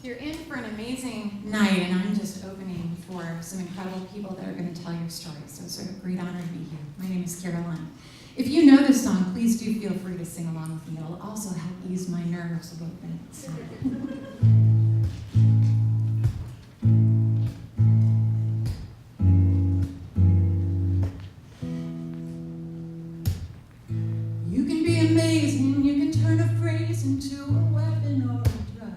You're in for an amazing night, and I'm just opening for some incredible people that are going to tell your stories. So it's a great honor to be here. My name is Caroline. If you know this song, please do feel free to sing along with me. It'll also help ease my nerves a little bit. So. You can be amazing, you can turn a phrase into a weapon or a drug.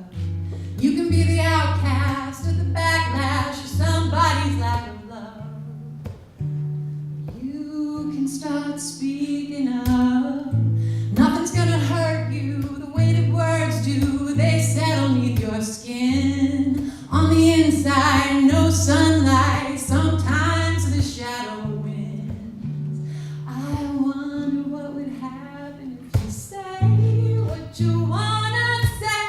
You can be the outcast or the backlash of somebody's lack of love. You can start speaking up. Nothing's gonna hurt you the way that words do. They settle neath your skin. On the inside, no sunlight. Sometimes the shadow wins. I wonder what would happen if you say what you wanna say.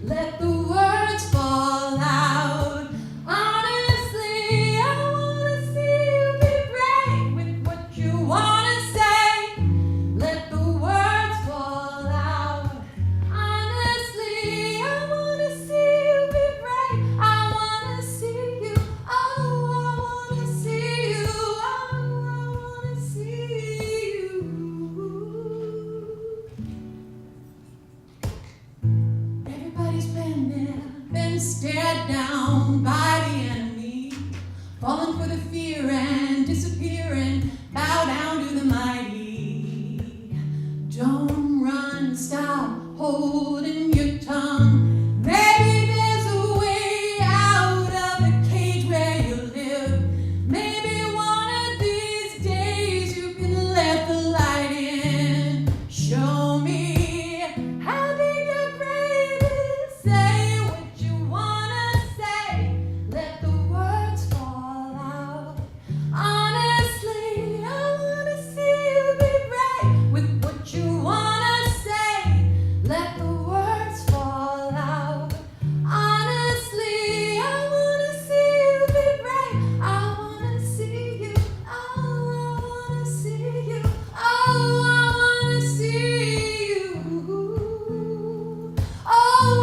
Let the words fall out. Honestly, I wanna see you be brave with what you wanna say. Let the words fall out. Honestly, I wanna see you be brave. I wanna see you. Oh, I wanna see you. Oh, I wanna see you. Everybody's been there, been stared down by the enemy, falling for the fear and disappearing, bow down to the mighty. Don't run, stop holding your tongue. Maybe there's a way out of the cage where you live. Maybe one of these days you can let the light in. Show me how big your brave is. Say what you wanna say. Let the words fall out. Honestly, I wanna see you be brave with what you wanna say. Let the words fall out. Honestly, I wanna see you be brave. I wanna see you. Oh, I wanna see you. Oh, I wanna see you. Oh,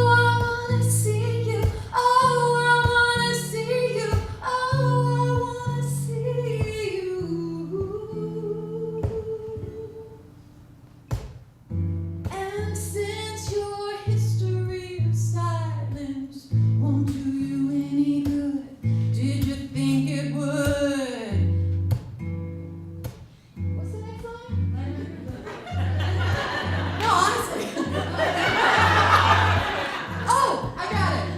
I wanna see you. Oh, I wanna see you. Oh, I wanna see you. And since your history of silence won't do you any good, did you think it would? What's the next line? No, honestly. Oh, I got it.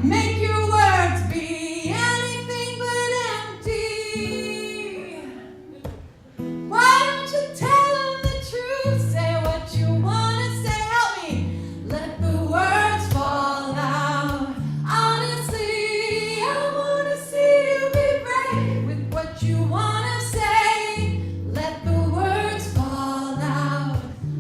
Make your words be anything but empty. Why don't you tell them the truth? Say what you wanna say. Help me. Let the words fall out. Honestly, I wanna see you be brave with what you wanna say. Let the words fall out.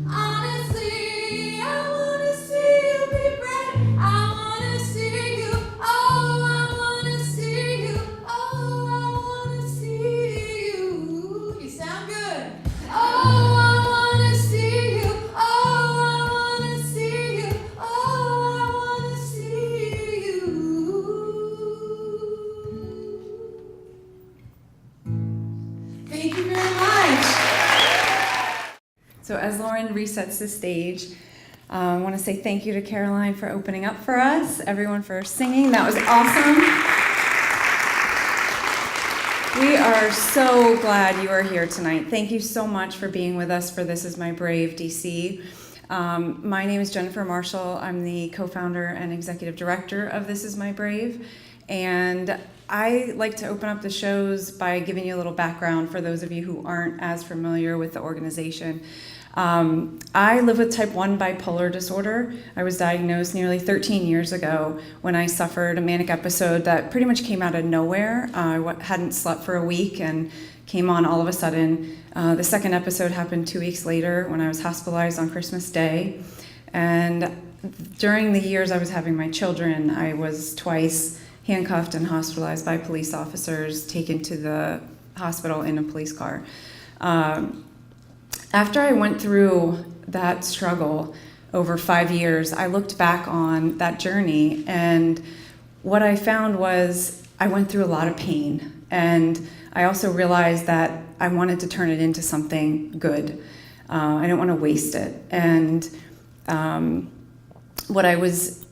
Honestly, I wanna see you be brave. I wanna see you. Oh, I wanna see you. Oh, I wanna see you. You sound good. Oh, I wanna see you. Oh, I wanna see you. Oh, I wanna see you. Thank you very much. So as Lauren resets the stage, I want to say thank you to Caroline for opening up for us, everyone for singing. That was awesome. We are so glad you are here tonight. Thank you so much for being with us for This Is My Brave DC. My name is Jennifer Marshall. I'm the co-founder and executive director of This Is My Brave. And I like to open up the shows by giving you a little background for those of you who aren't as familiar with the organization. I live with type 1 bipolar disorder. I was diagnosed nearly 13 years ago when I suffered a manic episode that pretty much came out of nowhere. I hadn't slept for a week and came on all of a sudden. The second episode happened 2 weeks later when I was hospitalized on Christmas Day. And during the years I was having my children, I was twice handcuffed and hospitalized by police officers, taken to the hospital in a police car. After I went through that struggle, over 5 years, I looked back on that journey, and what I found was I went through a lot of pain, and I also realized that I wanted to turn it into something good. I didn't want to waste it. And what I was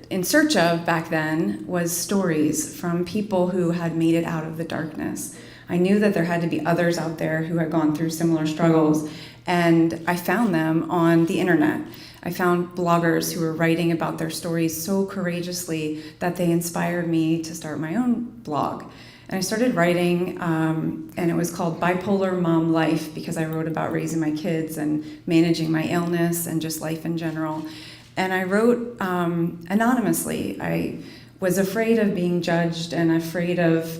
in search of back then was stories from people who had made it out of the darkness. I knew that there had to be others out there who had gone through similar struggles, and I found them on the internet. I found bloggers who were writing about their stories so courageously that they inspired me to start my own blog. And I started writing, and it was called Bipolar Mom Life, because I wrote about raising my kids and managing my illness and just life in general. And I wrote anonymously. I was afraid of being judged and afraid of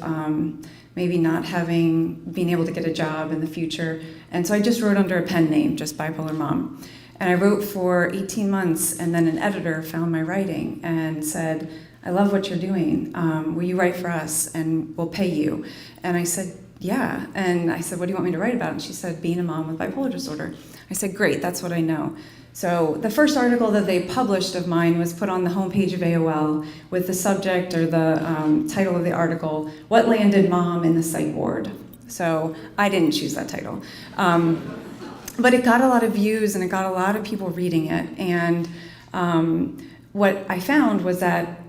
maybe not being able to get a job in the future. And so I just wrote under a pen name, just Bipolar Mom. And I wrote for 18 months, and then an editor found my writing and said, I love what you're doing. Will you write for us and we'll pay you? And I said, yeah. And I said, what do you want me to write about? And she said, being a mom with bipolar disorder. I said, great, that's what I know. So the first article that they published of mine was put on the homepage of AOL with the subject or the title of the article, What Landed Mom in the Psych Ward? So I didn't choose that title. But it got a lot of views and it got a lot of people reading it. And what I found was that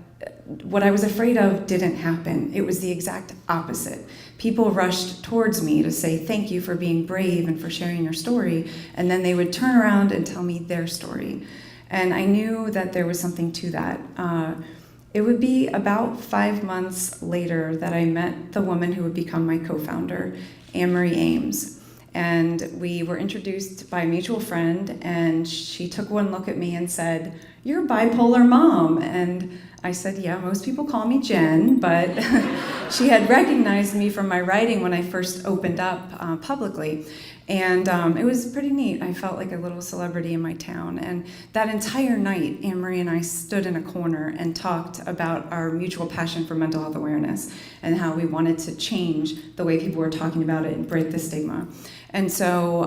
what I was afraid of didn't happen. It was the exact opposite. People rushed towards me to say thank you for being brave and for sharing your story, and then they would turn around and tell me their story. And I knew that there was something to that. It would be about 5 months later that I met the woman who would become my co-founder, Anne-Marie Ames. And we were introduced by a mutual friend, and she took one look at me and said, "You're bipolar mom." And I said, yeah, most people call me Jen, but she had recognized me from my writing when I first opened up publicly. And it was pretty neat. I felt like a little celebrity in my town. And that entire night, Anne-Marie and I stood in a corner and talked about our mutual passion for mental health awareness and how we wanted to change the way people were talking about it and break the stigma. And so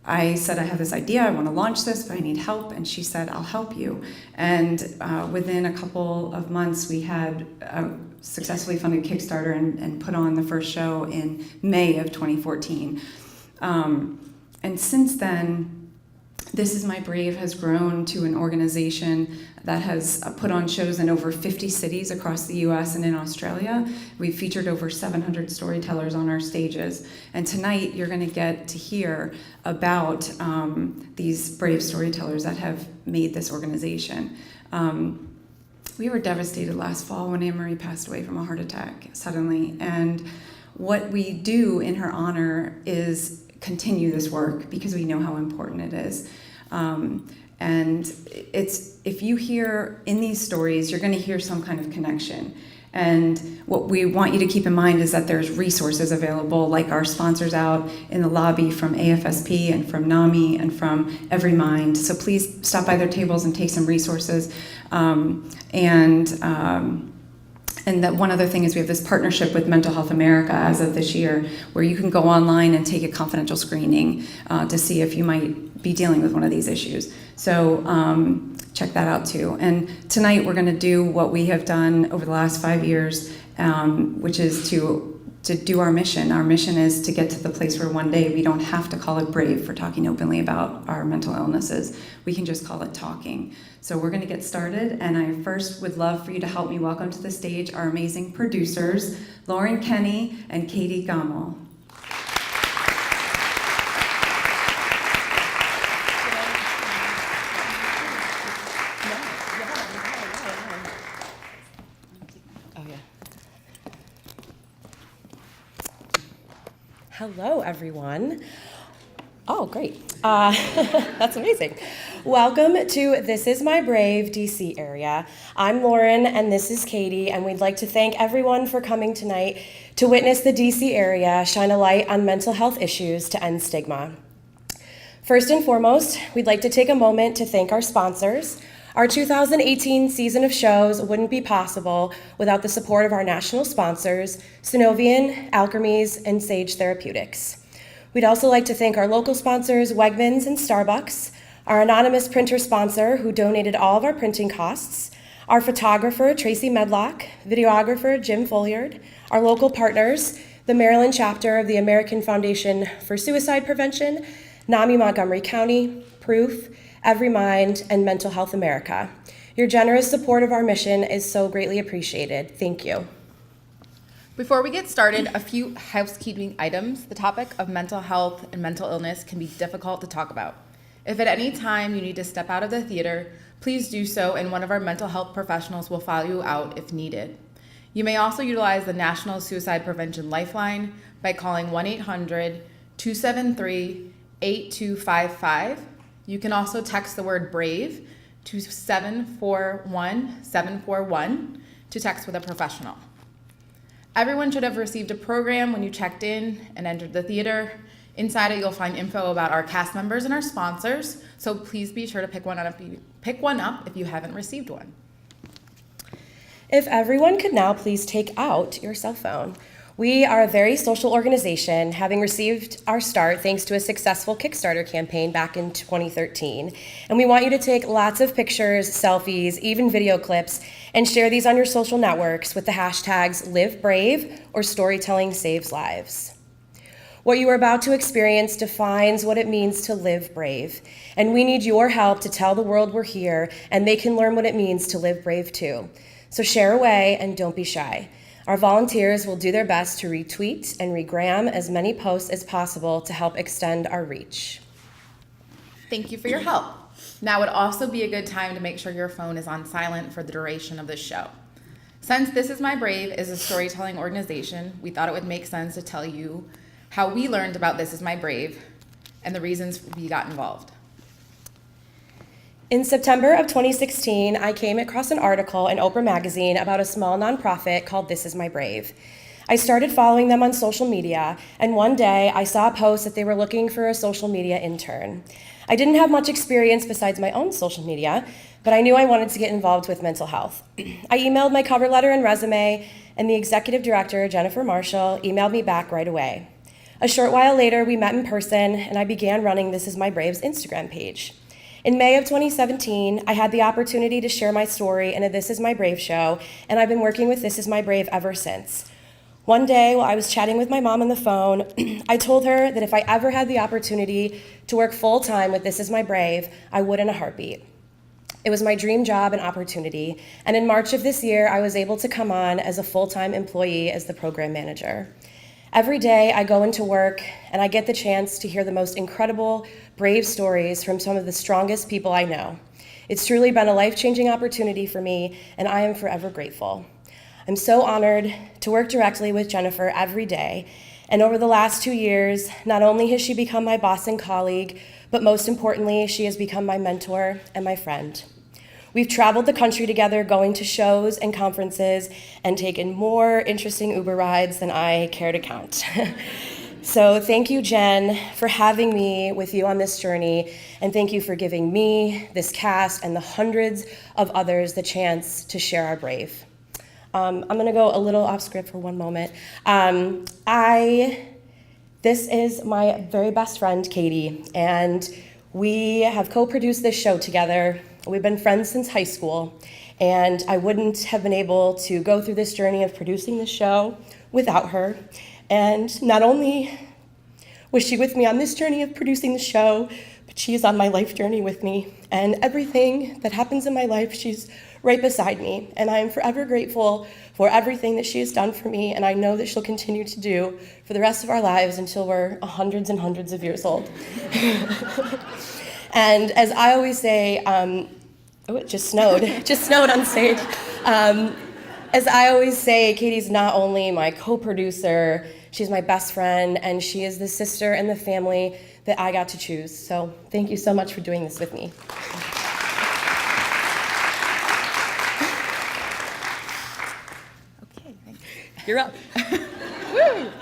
I said, I have this idea, I want to launch this, but I need help. And she said, I'll help you. And within a couple of months, we had a successfully funded Kickstarter and put on the first show in May of 2014. And since then, This Is My Brave has grown to an organization that has put on shows in over 50 cities across the US and in Australia. We've featured over 700 storytellers on our stages. And tonight you're going to get to hear about these brave storytellers that have made this organization. We were devastated last fall when Anne-Marie passed away from a heart attack suddenly. And what we do in her honor is continue this work because we know how important it is. And if you hear in these stories, you're going to hear some kind of connection. And what we want you to keep in mind is that there's resources available, like our sponsors out in the lobby from AFSP and from NAMI and from Every Mind. So please stop by their tables and take some resources. And that one other thing is we have this partnership with Mental Health America as of this year, where you can go online and take a confidential screening to see if you might be dealing with one of these issues. So check that out too. And tonight we're going to do what we have done over the last 5 years, which is to do our mission. Our mission is to get to the place where one day we don't have to call it brave for talking openly about our mental illnesses. We can just call it talking. So we're going to get started, and I first would love for you to help me welcome to the stage our amazing producers, Lauren Kenney and Katie Gommel. Hello, everyone. Oh, great. That's amazing. Welcome to This Is My Brave DC area. I'm Lauren, and this is Katie, and we'd like to thank everyone for coming tonight to witness the DC area shine a light on mental health issues to end stigma. First and foremost, we'd like to take a moment to thank our sponsors. Our 2018 season of shows wouldn't be possible without the support of our national sponsors, Synovian, Alkermes, and Sage Therapeutics. We'd also like to thank our local sponsors, Wegmans and Starbucks, our anonymous printer sponsor who donated all of our printing costs, our photographer, Tracy Medlock, videographer, Jim Folliard, our local partners, the Maryland chapter of the American Foundation for Suicide Prevention, NAMI Montgomery County, Proof, Every Mind, and Mental Health America. Your generous support of our mission is so greatly appreciated. Thank you. Before we get started, a few housekeeping items. The topic of mental health and mental illness can be difficult to talk about. If at any time you need to step out of the theater, please do so, and one of our mental health professionals will follow you out if needed. You may also utilize the National Suicide Prevention Lifeline by calling 1-800-273-8255. You can also text the word BRAVE to 741-741 to text with a professional. Everyone should have received a program when you checked in and entered the theater. Inside it, you'll find info about our cast members and our sponsors, so please be sure to pick one up if you haven't received one. If everyone could now please take out your cell phone. We are a very social organization, having received our start thanks to a successful Kickstarter campaign back in 2013. And we want you to take lots of pictures, selfies, even video clips, and share these on your social networks with the hashtags Live Brave or Storytelling Saves Lives. What you are about to experience defines what it means to live brave, and we need your help to tell the world we're here and they can learn what it means to live brave too. So share away and don't be shy. Our volunteers will do their best to retweet and regram as many posts as possible to help extend our reach. Thank you for your help. Now would also be a good time to make sure your phone is on silent for the duration of this show. Since This Is My Brave is a storytelling organization, we thought it would make sense to tell you how we learned about This Is My Brave and the reasons we got involved. In September of 2016, I came across an article in Oprah magazine about a small nonprofit called This Is My Brave. I started following them on social media, and one day I saw a post that they were looking for a social media intern. I didn't have much experience besides my own social media, but I knew I wanted to get involved with mental health. I emailed my cover letter and resume, and the executive director, Jennifer Marshall, emailed me back right away. A short while later, we met in person, and I began running This Is My Brave's Instagram page. In May of 2017, I had the opportunity to share my story in a This Is My Brave show, and I've been working with This Is My Brave ever since. One day, while I was chatting with my mom on the phone, I told her that if I ever had the opportunity to work full-time with This Is My Brave, I would in a heartbeat. It was my dream job and opportunity, and in March of this year, I was able to come on as a full-time employee as the program manager. Every day I go into work and I get the chance to hear the most incredible, brave stories from some of the strongest people I know. It's truly been a life-changing opportunity for me, and I am forever grateful. I'm so honored to work directly with Jennifer every day, and over the last 2 years, not only has she become my boss and colleague, but most importantly, she has become my mentor and my friend. We've traveled the country together, going to shows and conferences, and taken more interesting Uber rides than I care to count. So thank you, Jen, for having me with you on this journey, and thank you for giving me, this cast, and the hundreds of others the chance to share our brave. I'm gonna go a little off script for one moment. This is my very best friend, Katie, and we have co-produced this show together. We've been friends since high school, and I wouldn't have been able to go through this journey of producing the show without her. And not only was she with me on this journey of producing the show, but she is on my life journey with me. And everything that happens in my life, she's right beside me. And I am forever grateful for everything that she has done for me, and I know that she'll continue to do for the rest of our lives until we're hundreds and hundreds of years old. And as I always say, it just snowed. It just snowed on stage. As I always say, Katie's not only my co-producer, she's my best friend, and she is the sister and the family that I got to choose. So thank you so much for doing this with me. Okay, thanks. You're up. Woo!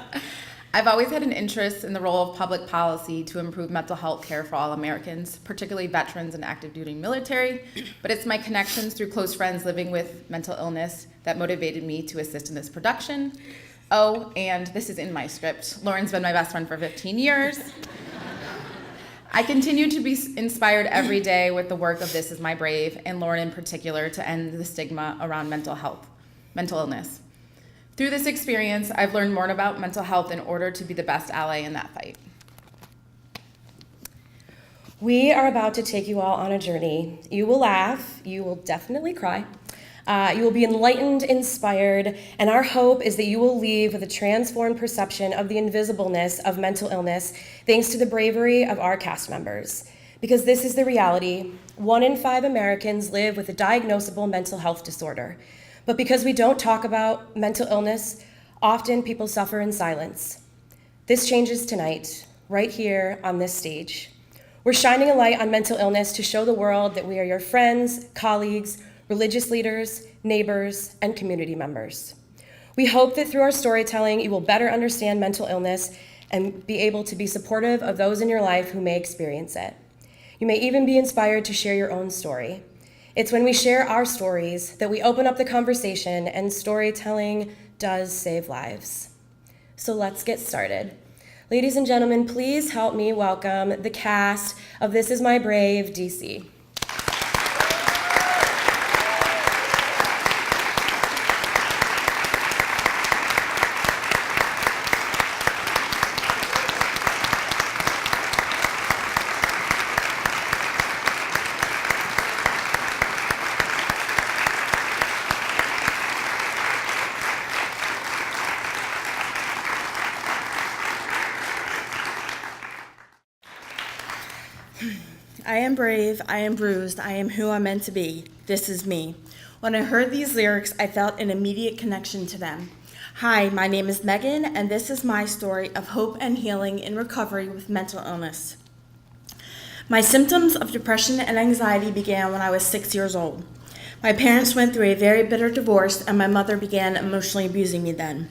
I've always had an interest in the role of public policy to improve mental health care for all Americans, particularly veterans and active duty military, but it's my connections through close friends living with mental illness that motivated me to assist in this production. Oh, and this is in my script. Lauren's been my best friend for 15 years. I continue to be inspired every day with the work of This Is My Brave, and Lauren in particular, to end the stigma around mental illness. Through this experience, I've learned more about mental health in order to be the best ally in that fight. We are about to take you all on a journey. You will laugh, you will definitely cry, you will be enlightened, inspired, and our hope is that you will leave with a transformed perception of the invisibleness of mental illness thanks to the bravery of our cast members. Because this is the reality, 1 in 5 Americans live with a diagnosable mental health disorder. But because we don't talk about mental illness, often people suffer in silence. This changes tonight, right here on this stage. We're shining a light on mental illness to show the world that we are your friends, colleagues, religious leaders, neighbors, and community members. We hope that through our storytelling, you will better understand mental illness and be able to be supportive of those in your life who may experience it. You may even be inspired to share your own story. It's when we share our stories that we open up the conversation, and storytelling does save lives. So let's get started. Ladies and gentlemen, please help me welcome the cast of This Is My Brave, DC. I am brave, I am bruised, I am who I'm meant to be. This is me. When I heard these lyrics, I felt an immediate connection to them. Hi, my name is Megan, and this is my story of hope and healing in recovery with mental illness. My symptoms of depression and anxiety began when I was 6 years old. My parents went through a very bitter divorce, and my mother began emotionally abusing me then.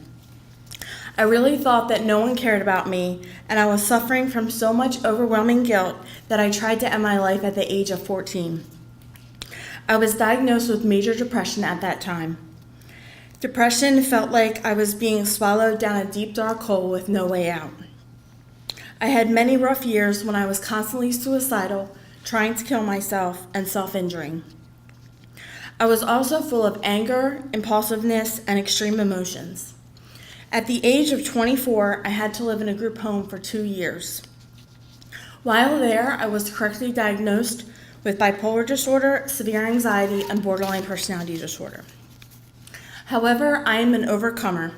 I really thought that no one cared about me, and I was suffering from so much overwhelming guilt that I tried to end my life at the age of 14. I was diagnosed with major depression at that time. Depression felt like I was being swallowed down a deep, dark hole with no way out. I had many rough years when I was constantly suicidal, trying to kill myself, and self-injuring. I was also full of anger, impulsiveness, and extreme emotions. At the age of 24, I had to live in a group home for 2 years. While there, I was correctly diagnosed with bipolar disorder, severe anxiety, and borderline personality disorder. However, I am an overcomer.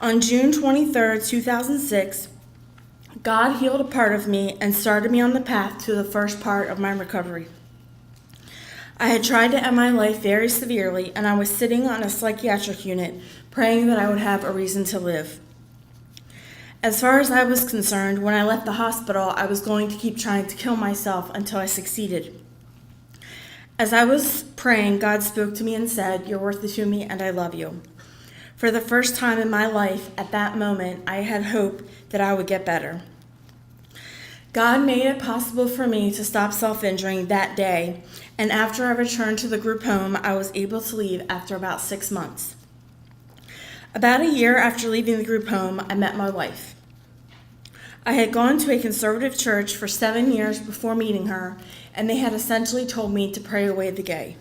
On June 23, 2006, God healed a part of me and started me on the path to the first part of my recovery. I had tried to end my life very severely, and I was sitting on a psychiatric unit praying that I would have a reason to live. As far as I was concerned, when I left the hospital, I was going to keep trying to kill myself until I succeeded. As I was praying, God spoke to me and said, "You're worth it to me, and I love you." For the first time in my life, at that moment, I had hope that I would get better. God made it possible for me to stop self-injuring that day, and after I returned to the group home, I was able to leave after about 6 months. About a year after leaving the group home, I met my wife. I had gone to a conservative church for 7 years before meeting her, and they had essentially told me to pray away the gay.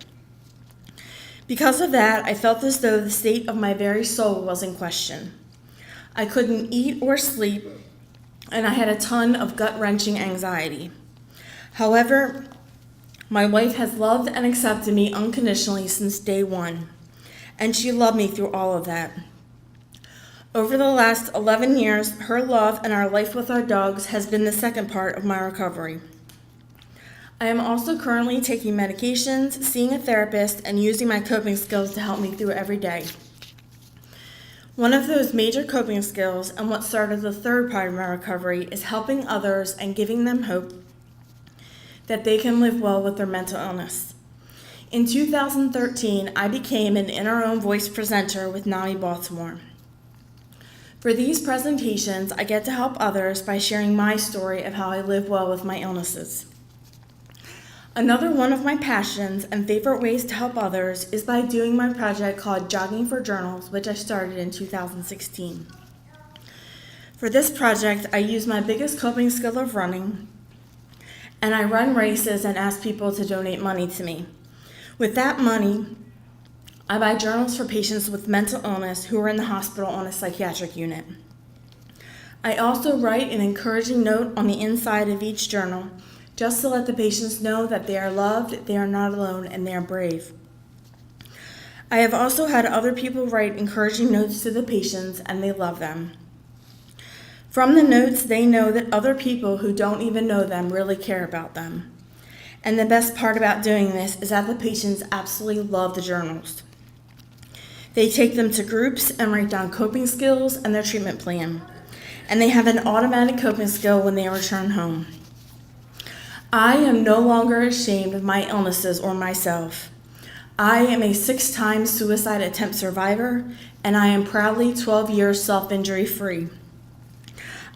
Because of that, I felt as though the state of my very soul was in question. I couldn't eat or sleep, and I had a ton of gut-wrenching anxiety. However, my wife has loved and accepted me unconditionally since day one, and she loved me through all of that. Over the last 11 years, her love and our life with our dogs has been the second part of my recovery. I am also currently taking medications, seeing a therapist, and using my coping skills to help me through every day. One of those major coping skills, and what started the third part of my recovery, is helping others and giving them hope that they can live well with their mental illness. In 2013, I became an In Our Own Voice presenter with NAMI Baltimore. For these presentations, I get to help others by sharing my story of how I live well with my illnesses. Another one of my passions and favorite ways to help others is by doing my project called Jogging for Journals, which I started in 2016. For this project, I use my biggest coping skill of running, and I run races and ask people to donate money to me. With that money, I buy journals for patients with mental illness who are in the hospital on a psychiatric unit. I also write an encouraging note on the inside of each journal, just to let the patients know that they are loved, they are not alone, and they are brave. I have also had other people write encouraging notes to the patients, and they love them. From the notes, they know that other people who don't even know them really care about them. And the best part about doing this is that the patients absolutely love the journals. They take them to groups and write down coping skills and their treatment plan. And they have an automatic coping skill when they return home. I am no longer ashamed of my illnesses or myself. I am a 6-time suicide attempt survivor, and I am proudly 12 years self-injury free.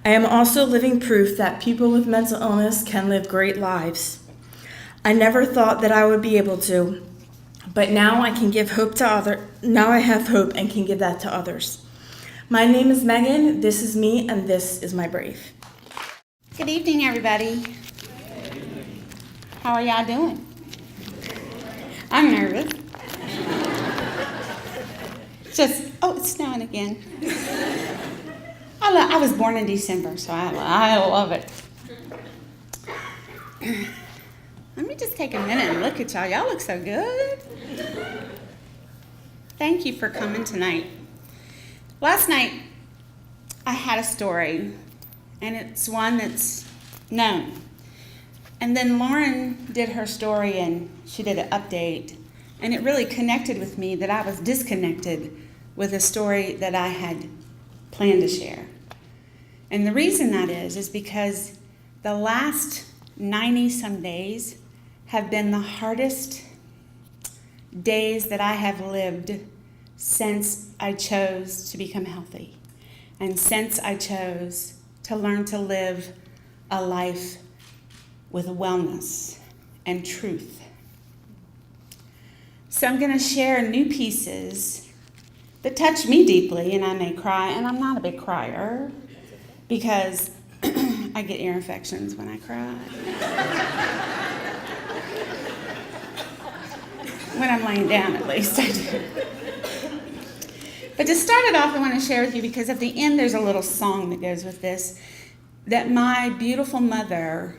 I am also living proof that people with mental illness can live great lives. I never thought that I would be able to, but now I can give hope to others. Now I have hope and can give that to others. My name is Megan, this is me, and this is my Brave. Good evening, everybody. How are y'all doing? I'm nervous. It's snowing again. I was born in December, so I love it. Let me just take a minute and look at y'all. Y'all look so good. Thank you for coming tonight. Last night, I had a story, and it's one that's known. And then Lauren did her story, and she did an update, and it really connected with me that I was disconnected with a story that I had planned to share. And the reason that is because the last 90-some days have been the hardest days that I have lived since I chose to become healthy and since I chose to learn to live a life with wellness and truth. So I'm going to share new pieces that touch me deeply, and I may cry, and I'm not a big crier because I get ear infections when I cry. When I'm laying down, at least I do. But to start it off, I want to share with you, because at the end there's a little song that goes with this, that my beautiful mother,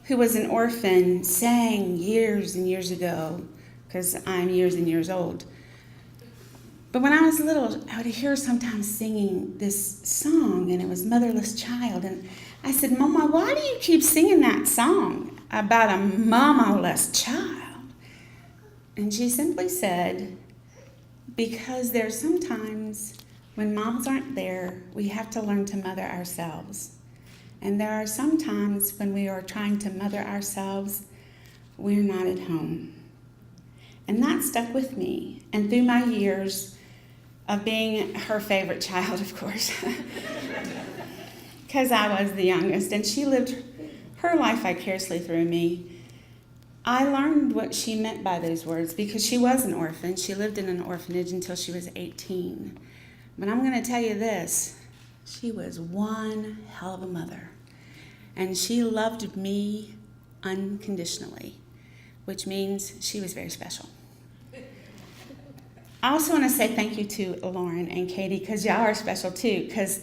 who was an orphan, sang years and years ago, because I'm years and years old. But when I was little, I would hear her sometimes singing this song, and it was Motherless Child. And I said, Mama, why do you keep singing that song about a mama-less child? And she simply said, because there's sometimes when moms aren't there, we have to learn to mother ourselves. And there are some times when we are trying to mother ourselves, we're not at home. And that stuck with me. And through my years of being her favorite child, of course, because I was the youngest, and she lived her life vicariously through me, I learned what she meant by those words, because she was an orphan. She lived in an orphanage until she was 18. But I'm going to tell you this, she was one hell of a mother. And she loved me unconditionally, which means she was very special. I also want to say thank you to Lauren and Katie, because y'all are special too, because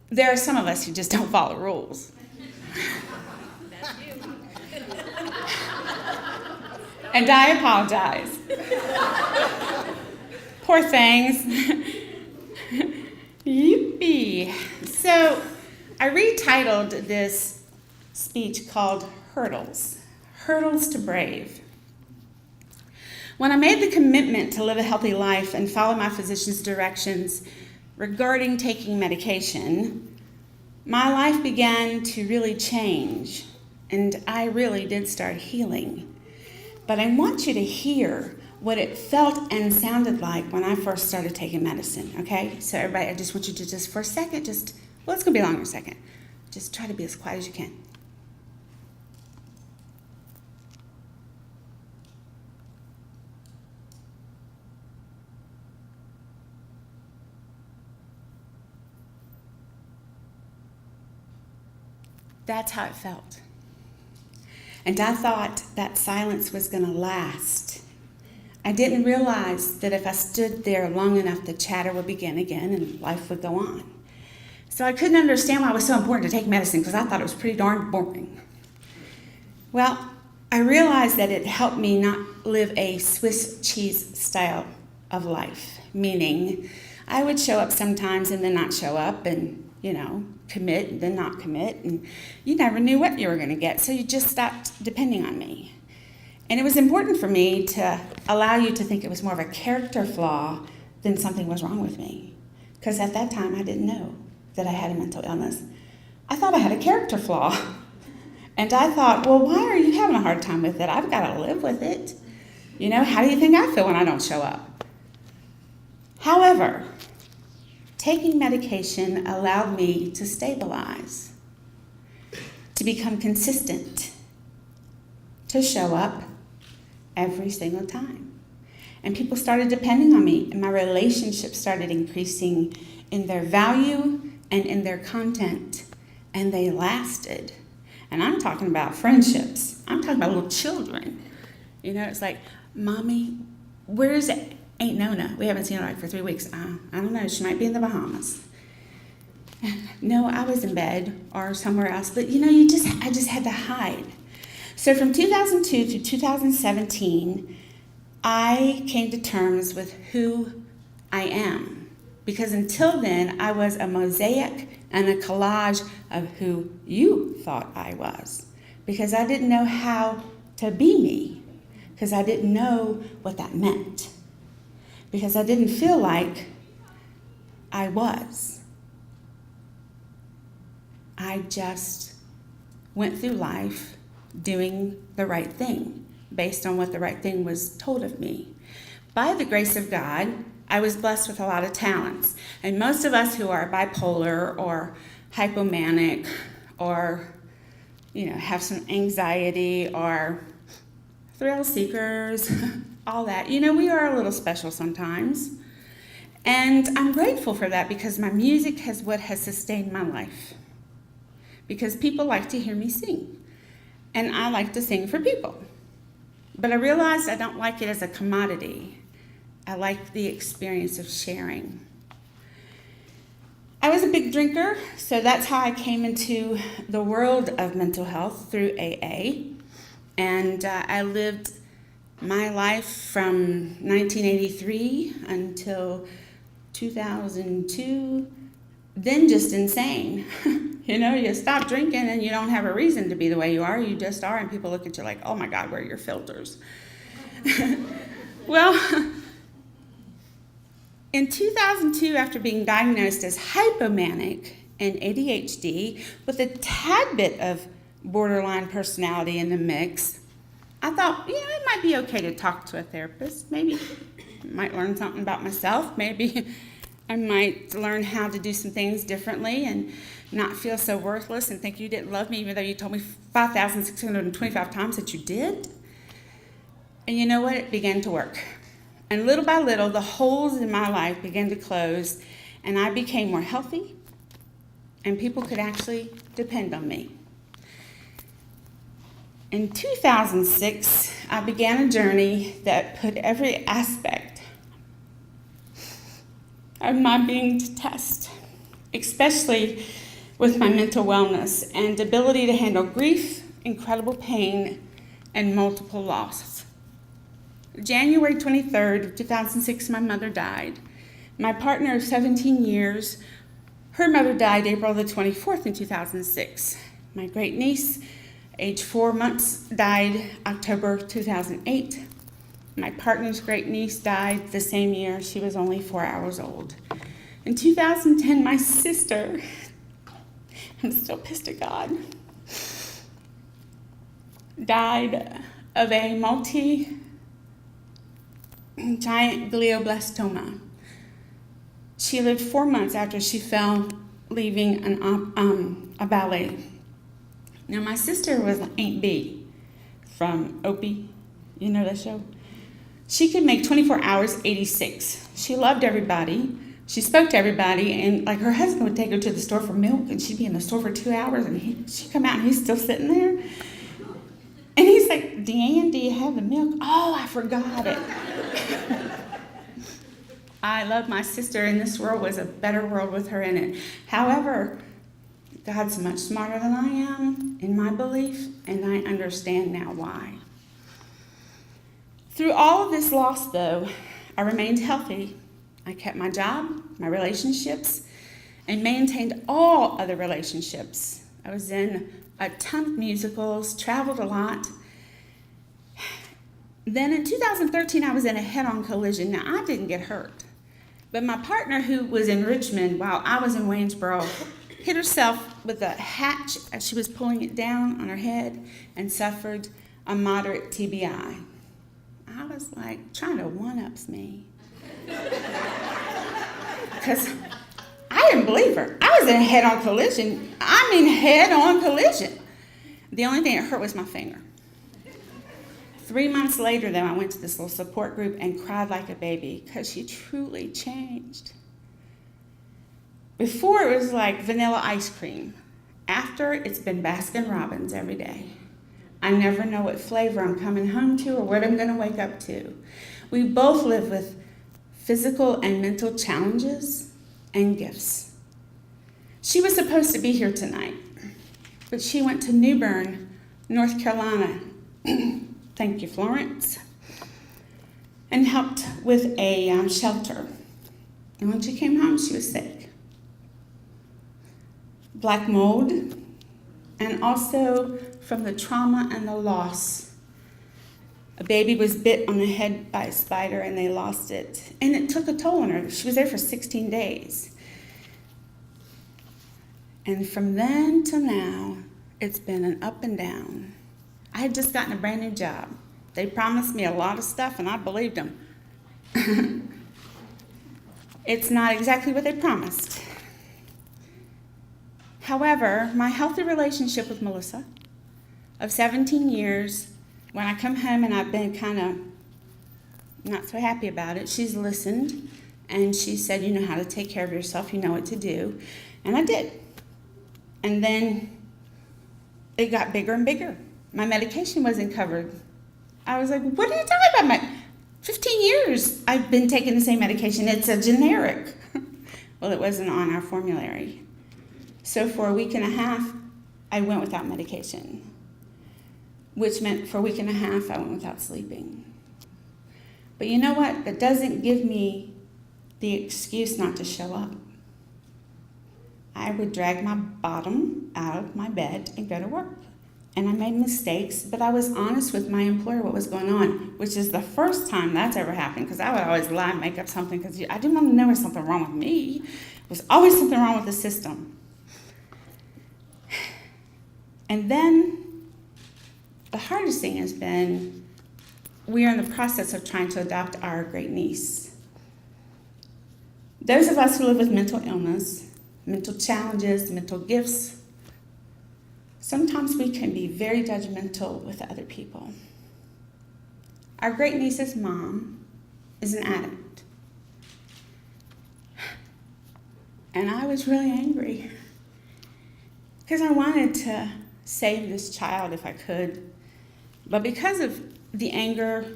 there are some of us who just don't follow rules. And I apologize. Poor things. Yippee. So I retitled this speech called Hurdles. Hurdles to Brave. When I made the commitment to live a healthy life and follow my physician's directions regarding taking medication, my life began to really change, and I really did start healing. But I want you to hear what it felt and sounded like when I first started taking medicine, okay? So everybody, I just want you to just for a second, it's going to be longer in a second. Just try to be as quiet as you can. That's how it felt. And I thought that silence was going to last. I didn't realize that if I stood there long enough, the chatter would begin again and life would go on. So I couldn't understand why it was so important to take medicine because I thought it was pretty darn boring. Well, I realized that it helped me not live a Swiss cheese style of life, meaning I would show up sometimes and then not show up and, commit and then not commit, and you never knew what you were going to get, so you just stopped depending on me. And it was important for me to allow you to think it was more of a character flaw than something was wrong with me, because at that time I didn't know that I had a mental illness. I thought I had a character flaw. And I thought, well, why are you having a hard time with it? I've got to live with it. How do you think I feel when I don't show up? However, taking medication allowed me to stabilize, to become consistent, to show up every single time. And people started depending on me, and my relationships started increasing in their value and in their content, and they lasted. And I'm talking about friendships. I'm talking about little children. It's like, Mommy, where's Aunt Nona? We haven't seen her for 3 weeks. I don't know. She might be in the Bahamas. No, I was in bed or somewhere else. But I just had to hide. So from 2002 to 2017, I came to terms with who I am. Because until then, I was a mosaic and a collage of who you thought I was. Because I didn't know how to be me. Because I didn't know what that meant. Because I didn't feel like I was. I just went through life doing the right thing, based on what the right thing was told of me. By the grace of God, I was blessed with a lot of talents. And most of us who are bipolar or hypomanic or, have some anxiety or thrill seekers, all that, we are a little special sometimes. And I'm grateful for that because my music is what has sustained my life. Because people like to hear me sing. And I like to sing for people. But I realized I don't like it as a commodity. I like the experience of sharing. I was a big drinker, so that's how I came into the world of mental health through AA. And I lived my life from 1983 until 2002, then just insane. You stop drinking and you don't have a reason to be the way you are. You just are, and people look at you like, oh my God, where are your filters? Well, in 2002, after being diagnosed as hypomanic and ADHD with a tad bit of borderline personality in the mix, I thought, it might be okay to talk to a therapist. Maybe I might learn something about myself. Maybe I might learn how to do some things differently and not feel so worthless and think you didn't love me even though you told me 5,625 times that you did. And you know what? It began to work. And little by little, the holes in my life began to close, and I became more healthy, and people could actually depend on me. In 2006, I began a journey that put every aspect of my being to test, especially with my mental wellness and ability to handle grief, incredible pain, and multiple losses. January 23rd of 2006, my mother died. My partner of 17 years, her mother died April the 24th in 2006. My great niece, age 4 months, died October 2008. My partner's great niece died the same year. She was only 4 hours old. In 2010, my sister, I'm still pissed at God, died of a giant glioblastoma. She lived 4 months after she fell leaving a ballet. Now, my sister was Aunt B from Opie. You know that show? She could make 24 hours 86. She loved everybody. She spoke to everybody, and like her husband would take her to the store for milk, and she'd be in the store for 2 hours, and she'd come out, and he's still sitting there. And he's like, Deanne, do you have the milk? Oh, I forgot it. I love my sister, and this world was a better world with her in it. However, God's much smarter than I am in my belief, and I understand now why. Through all of this loss, though, I remained healthy. I kept my job, my relationships, and maintained all other relationships. I was in a ton of musicals, traveled a lot. Then in 2013, I was in a head-on collision. Now, I didn't get hurt, but my partner, who was in Richmond while I was in Waynesboro, hit herself with a hatch as she was pulling it down on her head and suffered a moderate TBI. I was like, trying to one-ups me. Because I didn't believe her. I was in a head-on collision. I mean, head-on collision. The only thing that hurt was my finger. 3 months later, though, I went to this little support group and cried like a baby because she truly changed. Before, it was like vanilla ice cream. After, it's been Baskin Robbins every day. I never know what flavor I'm coming home to or what I'm going to wake up to. We both live with physical and mental challenges and gifts. She was supposed to be here tonight, but she went to New Bern, North Carolina. Thank you, Florence. And helped with a shelter. And when she came home, she was sick. Black mold, and also from the trauma and the loss. A baby was bit on the head by a spider and they lost it. And it took a toll on her. She was there for 16 days. And from then to now, it's been an up and down. I had just gotten a brand new job. They promised me a lot of stuff and I believed them. It's not exactly what they promised. However, my healthy relationship with Melissa of 17 years, when I come home and I've been kind of not so happy about it, she's listened and she said, you know how to take care of yourself, you know what to do. And I did. And then it got bigger and bigger. My medication wasn't covered. I was like, what are you talking about? 15 years I've been taking the same medication. It's a generic. Well, it wasn't on our formulary. So for a week and a half, I went without medication, which meant for a week and a half, I went without sleeping. But you know what? That doesn't give me the excuse not to show up. I would drag my bottom out of my bed and go to work. And I made mistakes, but I was honest with my employer what was going on, which is the first time that's ever happened, because I would always lie and make up something because I didn't want to know there was something wrong with me. There was always something wrong with the system. And then the hardest thing has been we are in the process of trying to adopt our great niece. Those of us who live with mental illness, mental challenges, mental gifts, sometimes we can be very judgmental with other people. Our great niece's mom is an addict. And I was really angry because I wanted to save this child if I could. But because of the anger,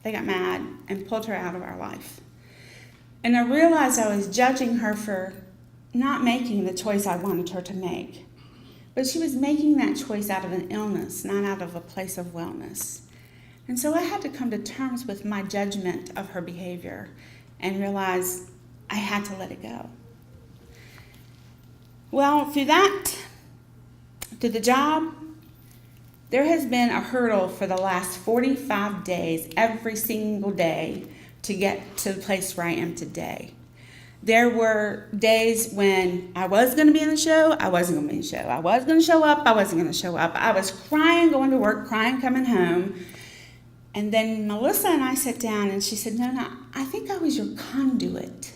they got mad and pulled her out of our life. And I realized I was judging her for not making the choice I wanted her to make. But she was making that choice out of an illness, not out of a place of wellness. And so I had to come to terms with my judgment of her behavior and realize I had to let it go. Well, through the job, there has been a hurdle for the last 45 days, every single day, to get to the place where I am today. There were days when I was going to be in the show, I wasn't going to be in the show. I was going to show up, I wasn't going to show up. I was crying going to work, crying coming home. And then Melissa and I sat down and she said, Nona, I think I was your conduit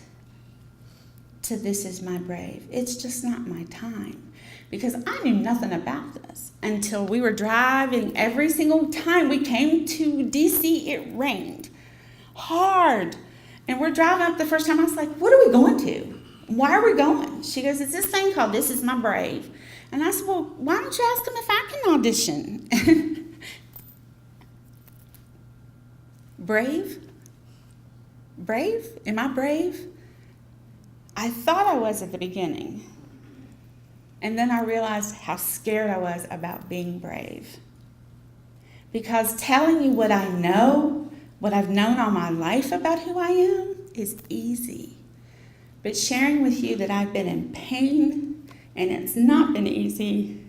to This Is My Brave. It's just not my time. Because I knew nothing about this until we were driving. Every single time we came to DC, it rained hard. And we're driving up the first time. I was like, what are we going to? Why are we going? She goes, it's this thing called This Is My Brave. And I said, well, why don't you ask them if I can audition? Brave? Brave? Am I brave? I thought I was at the beginning. And then I realized how scared I was about being brave. Because telling you what I know, what I've known all my life about who I am, is easy. But sharing with you that I've been in pain and it's not been easy,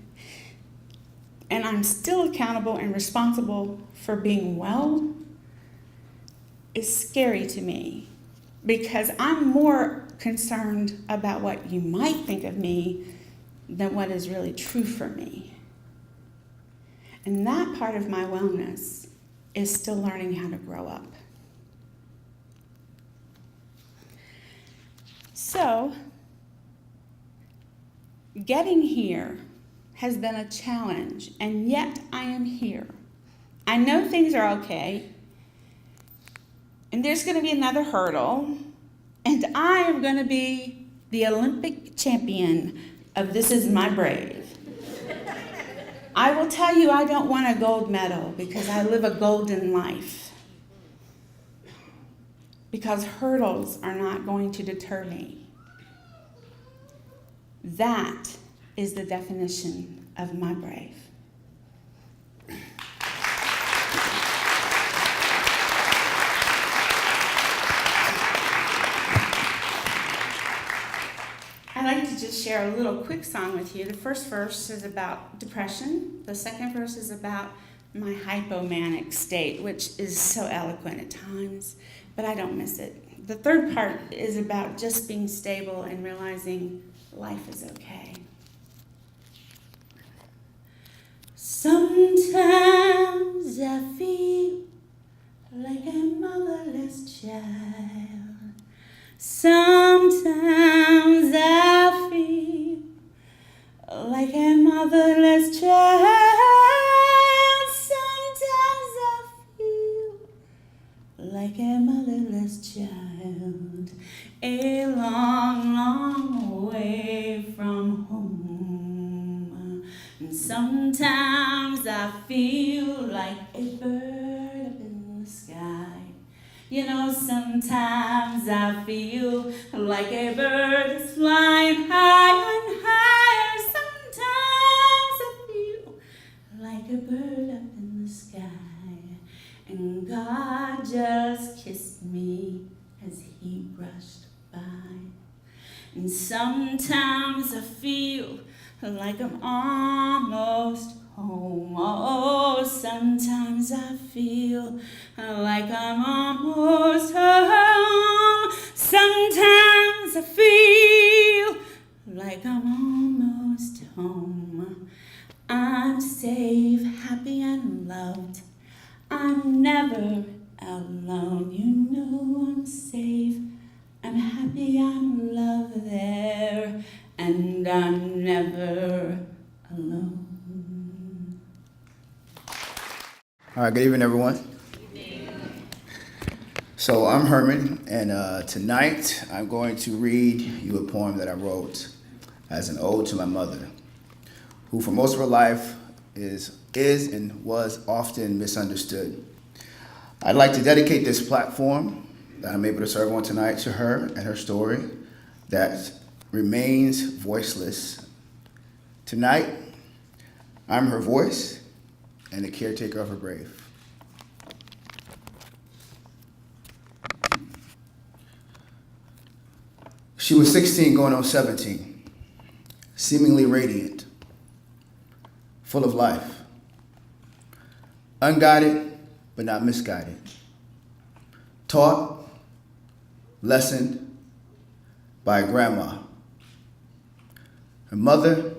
and I'm still accountable and responsible for being well, is scary to me. Because I'm more concerned about what you might think of me than what is really true for me. And that part of my wellness is still learning how to grow up. So, getting here has been a challenge, and yet I am here. I know things are okay, and there's going to be another hurdle, and I am going to be the Olympic champion of This Is My Brave. I will tell you I don't want a gold medal because I live a golden life. Because hurdles are not going to deter me. That is the definition of my brave. I'd like to just share a little quick song with you. The first verse is about depression. The second verse is about my hypomanic state, which is so eloquent at times, but I don't miss it. The third part is about just being stable and realizing life is okay. Sometimes I feel like a motherless child. Sometimes I feel like a motherless child. Sometimes I feel like a motherless child. A long, long way from home. And sometimes I feel like a bird up in the sky. You know, sometimes I feel like a bird is flying higher and higher. Sometimes I feel like a bird up in the sky. And God just kissed me as he brushed by. And sometimes I feel like I'm almost home. Oh, sometimes I feel like I'm almost home. Sometimes I feel like I'm almost home. I'm safe, happy, and loved. I'm never alone. You know I'm safe, I'm happy, I'm loved there, and I'm never alone. All right, good evening, everyone. So I'm Herman, and tonight I'm going to read you a poem that I wrote as an ode to my mother, who for most of her life is and was often misunderstood. I'd like to dedicate this platform that I'm able to serve on tonight to her and her story that remains voiceless. Tonight, I'm her voice and the caretaker of her grave. She was 16 going on 17, seemingly radiant, full of life, unguided but not misguided, taught, lessoned by a grandma. Her mother,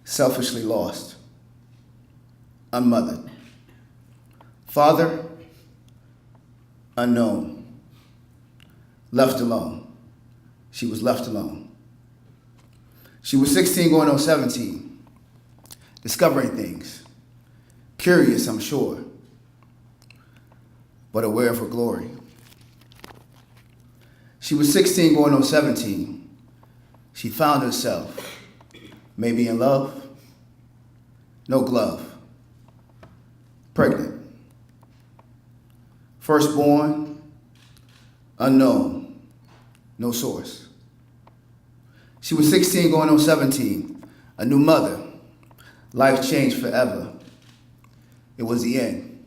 selfishly lost, unmothered. Father, unknown, left alone. She was left alone. She was 16 going on 17, discovering things, curious, I'm sure, but aware of her glory. She was 16 going on 17. She found herself, maybe in love, no glove, pregnant, Firstborn, unknown, no source. She was 16 going on 17, a new mother. Life changed forever. It was the end.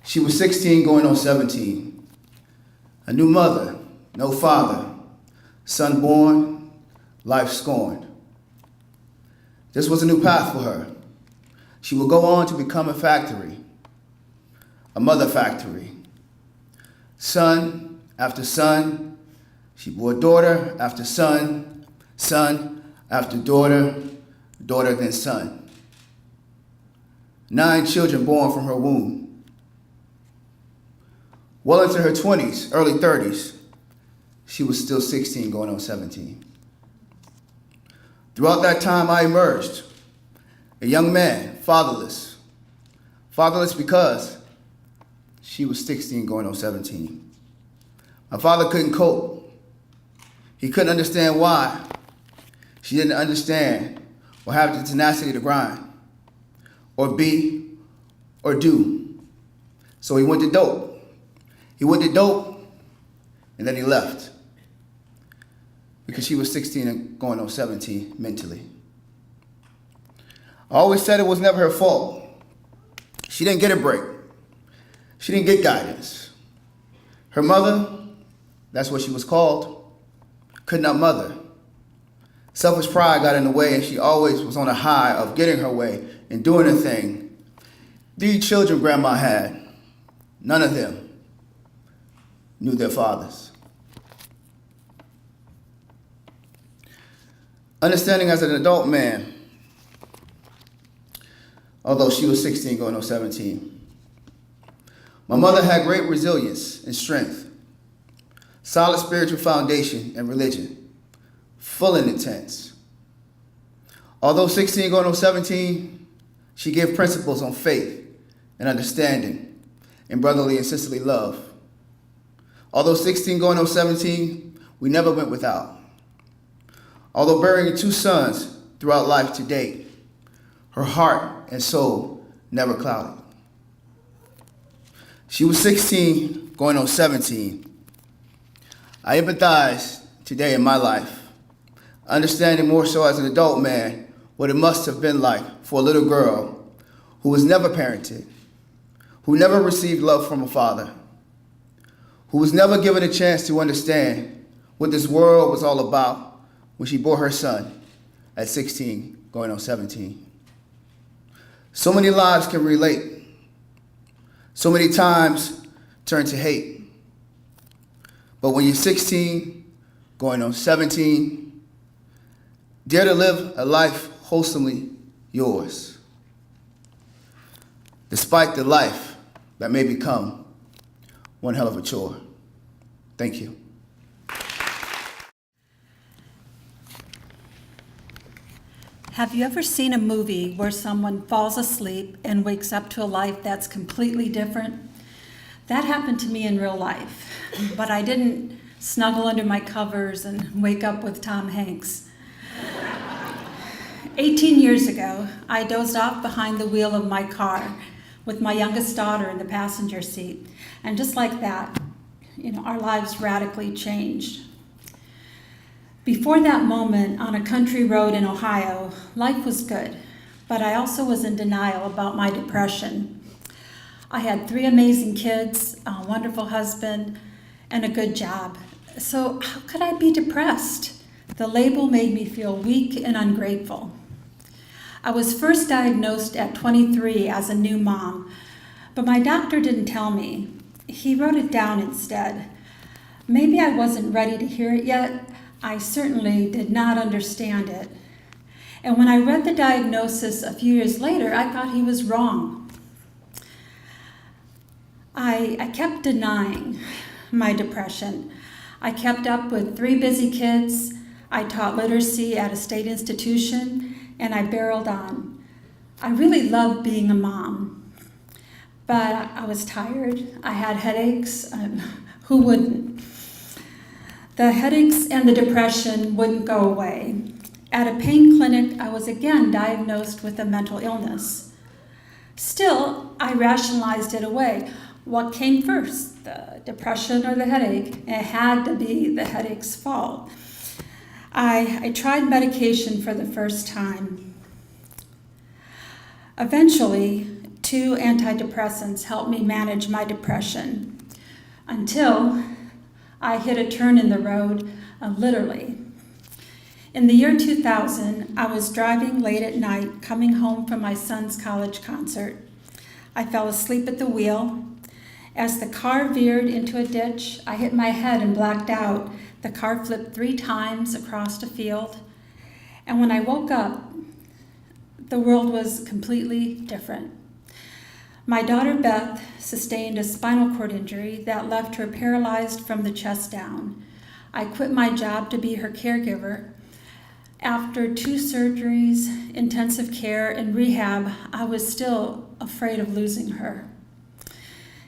She was 16 going on 17, a new mother, no father, son born, life scorned. This was a new path for her. She would go on to become a factory, a mother factory. Son after son, she bore daughter after son, son after daughter, daughter then son. 9 children born from her womb. Well into her 20s, early 30s, she was still 16 going on 17. Throughout that time, I emerged, a young man, fatherless. Fatherless because she was 16 going on 17. My father couldn't cope. He couldn't understand why. She didn't understand or have the tenacity to grind, or be, or do. So he went to dope. He went to dope, and then he left. Because she was 16 and going on 17 mentally. I always said it was never her fault. She didn't get a break. She didn't get guidance. Her mother, that's what she was called, could not mother. Selfish pride got in the way, and she always was on a high of getting her way and doing her thing. 3 children grandma had, none of them knew their fathers. Understanding as an adult man, although she was 16 going on 17, my mother had great resilience and strength, solid spiritual foundation and religion, full and intense. Although 16 going on 17, she gave principles on faith and understanding and brotherly and sisterly love. Although 16 going on 17, we never went without. Although burying 2 sons throughout life to date, her heart and soul never clouded. She was 16 going on 17. I empathize today in my life, understanding more so as an adult man what it must have been like for a little girl who was never parented, who never received love from a father, who was never given a chance to understand what this world was all about when she bore her son at 16, going on 17. So many lives can relate. So many times turn to hate. But when you're 16, going on 17, dare to live a life wholesomely yours, despite the life that may become one hell of a chore. Thank you. Have you ever seen a movie where someone falls asleep and wakes up to a life that's completely different? That happened to me in real life, but I didn't snuggle under my covers and wake up with Tom Hanks. 18 years ago, I dozed off behind the wheel of my car with my youngest daughter in the passenger seat. And just like that, our lives radically changed. Before that moment on a country road in Ohio, life was good, but I also was in denial about my depression. I had 3 amazing kids, a wonderful husband, and a good job. So how could I be depressed? The label made me feel weak and ungrateful. I was first diagnosed at 23 as a new mom, but my doctor didn't tell me. He wrote it down instead. Maybe I wasn't ready to hear it yet. I certainly did not understand it. And when I read the diagnosis a few years later, I thought he was wrong. I kept denying my depression. I kept up with 3 busy kids. I taught literacy at a state institution, and I barreled on. I really loved being a mom, but I was tired. I had headaches. Who wouldn't? The headaches and the depression wouldn't go away. At a pain clinic, I was again diagnosed with a mental illness. Still, I rationalized it away. What came first, the depression or the headache? It had to be the headache's fault. I tried medication for the first time. Eventually, 2 antidepressants helped me manage my depression until I hit a turn in the road, literally. In the year 2000, I was driving late at night, coming home from my son's college concert. I fell asleep at the wheel. As the car veered into a ditch, I hit my head and blacked out. The car flipped 3 times across a field. And when I woke up, the world was completely different. My daughter Beth sustained a spinal cord injury that left her paralyzed from the chest down. I quit my job to be her caregiver. After 2 surgeries, intensive care, and rehab, I was still afraid of losing her.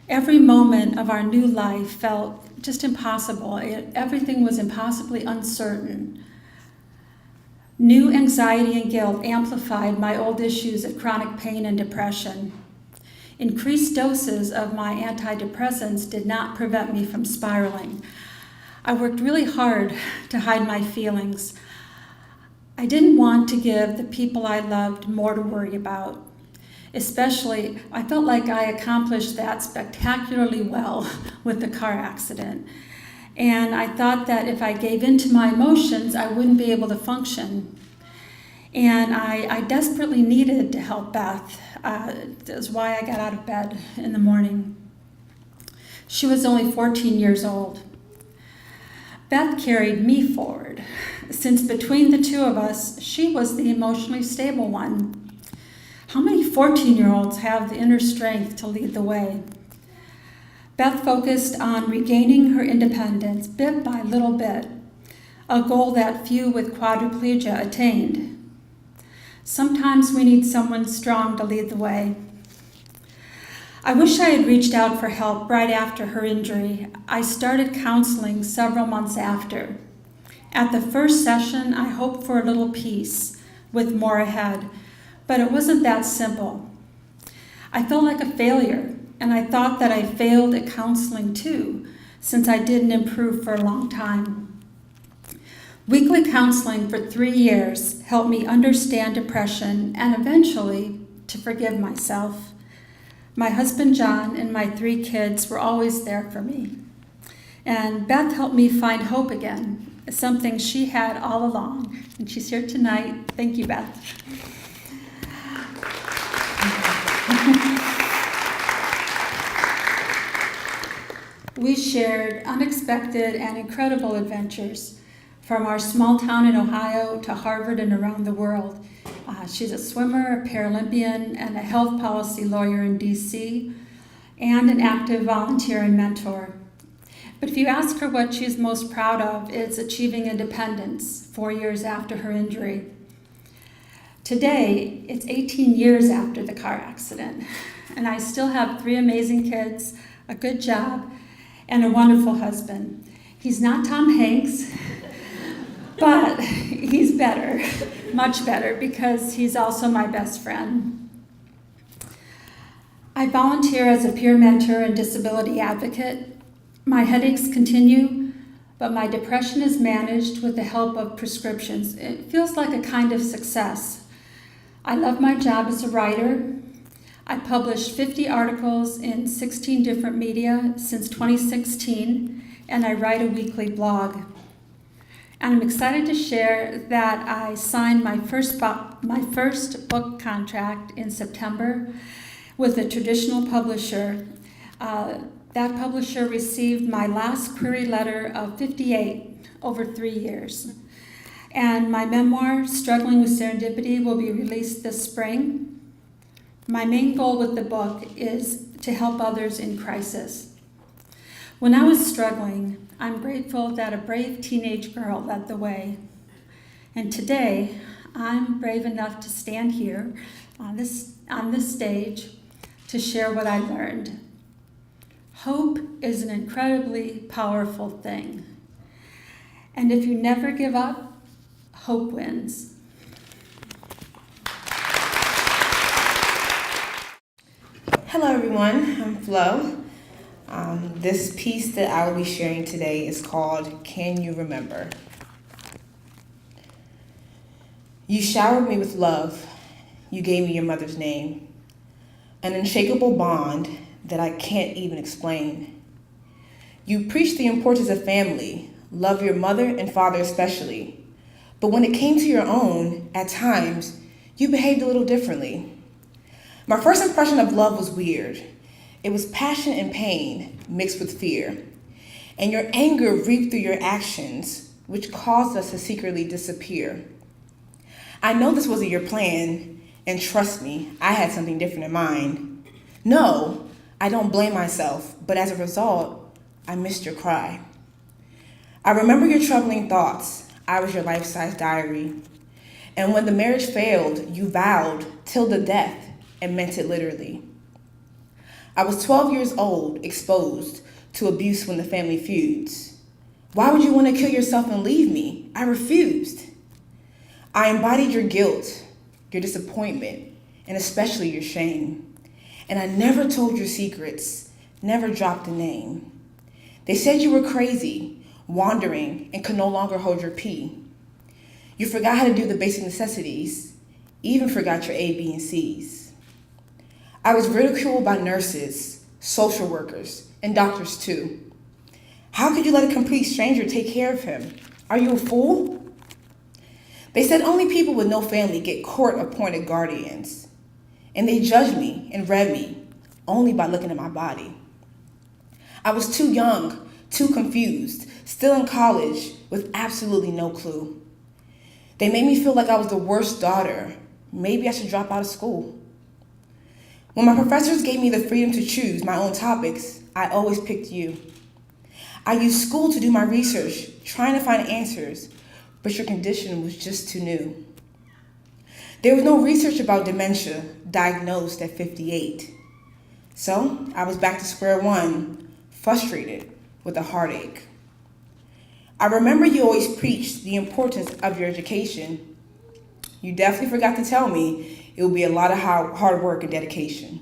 Every moment of our new life felt just impossible. Everything was impossibly uncertain. New anxiety and guilt amplified my old issues of chronic pain and depression. Increased doses of my antidepressants did not prevent me from spiraling. I worked really hard to hide my feelings. I didn't want to give the people I loved more to worry about. Especially, I felt like I accomplished that spectacularly well with the car accident. And I thought that if I gave in to my emotions, I wouldn't be able to function. And I desperately needed to help Beth. That's why I got out of bed in the morning. She was only 14 years old. Beth carried me forward, since between the 2 of us, she was the emotionally stable one. How many 14-year-olds have the inner strength to lead the way? Beth focused on regaining her independence bit by little bit, a goal that few with quadriplegia attained. Sometimes we need someone strong to lead the way. I wish I had reached out for help right after her injury. I started counseling several months after. At the first session, I hoped for a little peace, with more ahead, but it wasn't that simple. I felt like a failure, and I thought that I failed at counseling too, since I didn't improve for a long time. Weekly counseling for 3 years helped me understand depression and eventually to forgive myself. My husband John and my 3 kids were always there for me. And Beth helped me find hope again, something she had all along. And she's here tonight. Thank you, Beth. We shared unexpected and incredible adventures, from our small town in Ohio to Harvard and around the world. She's a swimmer, a Paralympian, and a health policy lawyer in DC, and an active volunteer and mentor. But if you ask her what she's most proud of, it's achieving independence 4 years after her injury. Today, it's 18 years after the car accident, and I still have 3 amazing kids, a good job, and a wonderful husband. He's not Tom Hanks, but he's better, much better, because he's also my best friend. I volunteer as a peer mentor and disability advocate. My headaches continue, but my depression is managed with the help of prescriptions. It feels like a kind of success. I love my job as a writer. I published 50 articles in 16 different media since 2016, and I write a weekly blog. And I'm excited to share that I signed my first book contract in September with a traditional publisher. That publisher received my last query letter of 58 over 3 years. And my memoir, Struggling with Serendipity, will be released this spring. My main goal with the book is to help others in crisis. When I was struggling, I'm grateful that a brave teenage girl led the way. And today, I'm brave enough to stand here on this stage to share what I learned. Hope is an incredibly powerful thing. And if you never give up, hope wins. Hello everyone, I'm Flo. This piece that I will be sharing today is called Can You Remember? You showered me with love. You gave me your mother's name. An unshakable bond that I can't even explain. You preached the importance of family, love your mother and father especially. But when it came to your own, at times, you behaved a little differently. My first impression of love was weird. It was passion and pain mixed with fear. And your anger reeked through your actions, which caused us to secretly disappear. I know this wasn't your plan, and trust me, I had something different in mind. No, I don't blame myself, but as a result, I missed your cry. I remember your troubling thoughts. I was your life-size diary. And when the marriage failed, you vowed till the death and meant it literally. I was 12 years old, exposed to abuse when the family feuds. Why would you want to kill yourself and leave me? I refused. I embodied your guilt, your disappointment, and especially your shame. And I never told your secrets, never dropped a name. They said you were crazy, wandering, and could no longer hold your pee. You forgot how to do the basic necessities, even forgot your A, B, and C's. I was ridiculed by nurses, social workers, and doctors too. How could you let a complete stranger take care of him? Are you a fool? They said only people with no family get court-appointed guardians. And they judged me and read me only by looking at my body. I was too young, too confused, still in college with absolutely no clue. They made me feel like I was the worst daughter. Maybe I should drop out of school. When my professors gave me the freedom to choose my own topics, I always picked you. I used school to do my research, trying to find answers, but your condition was just too new. There was no research about dementia diagnosed at 58. So I was back to square one, frustrated with a heartache. I remember you always preached the importance of your education. You definitely forgot to tell me it would be a lot of hard work and dedication.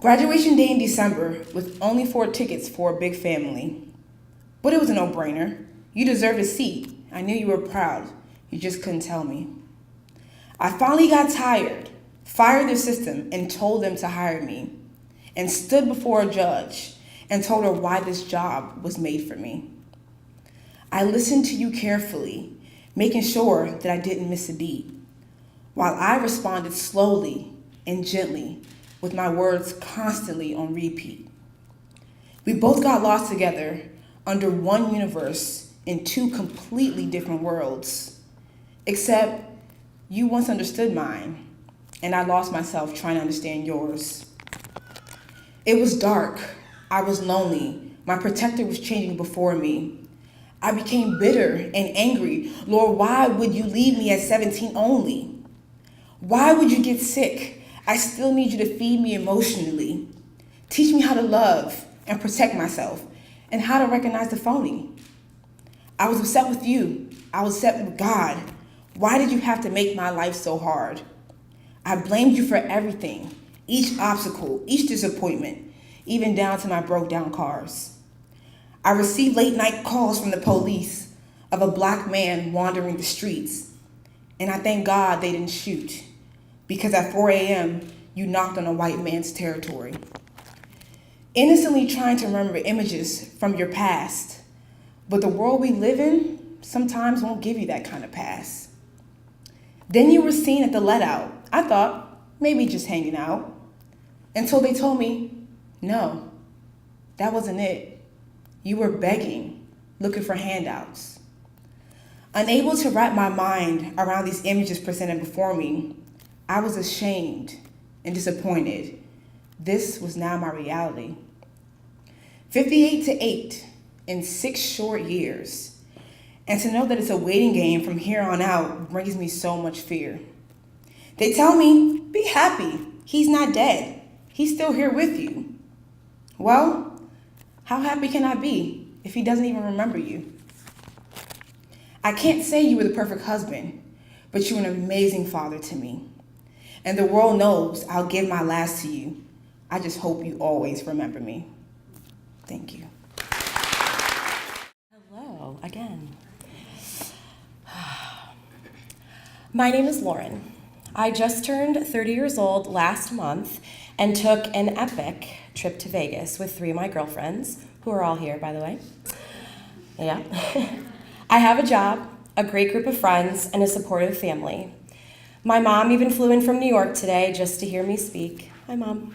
Graduation day in December with only 4 tickets for a big family. But it was a no-brainer. You deserved a seat. I knew you were proud. You just couldn't tell me. I finally got tired, fired their system, and told them to hire me, and stood before a judge and told her why this job was made for me. I listened to you carefully, making sure that I didn't miss a beat, while I responded slowly and gently with my words constantly on repeat. We both got lost together under one universe in 2 completely different worlds, except you once understood mine, and I lost myself trying to understand yours. It was dark. I was lonely. My protector was changing before me. I became bitter and angry. Lord, why would you leave me at 17 only? Why would you get sick? I still need you to feed me emotionally. Teach me how to love and protect myself and how to recognize the phony. I was upset with you. I was upset with God. Why did you have to make my life so hard? I blamed you for everything, each obstacle, each disappointment, even down to my broke down cars. I received late night calls from the police of a black man wandering the streets, and I thank God they didn't shoot, because at 4 a.m., you knocked on a white man's territory. Innocently trying to remember images from your past, but the world we live in sometimes won't give you that kind of pass. Then you were seen at the let out. I thought, maybe just hanging out, until they told me, no, that wasn't it. You were begging, looking for handouts. Unable to wrap my mind around these images presented before me, I was ashamed and disappointed. This was now my reality. 58 to 8 in 6 short years. And to know that it's a waiting game from here on out brings me so much fear. They tell me, be happy. He's not dead. He's still here with you. Well, how happy can I be if he doesn't even remember you? I can't say you were the perfect husband, but you were an amazing father to me. And the world knows I'll give my last to you. I just hope you always remember me. Thank you. Hello again. My name is Lauren. I just turned 30 years old last month and took an epic trip to Vegas with 3 of my girlfriends, who are all here, by the way. Yeah. I have a job, a great group of friends, and a supportive family. My mom even flew in from New York today just to hear me speak. Hi, Mom.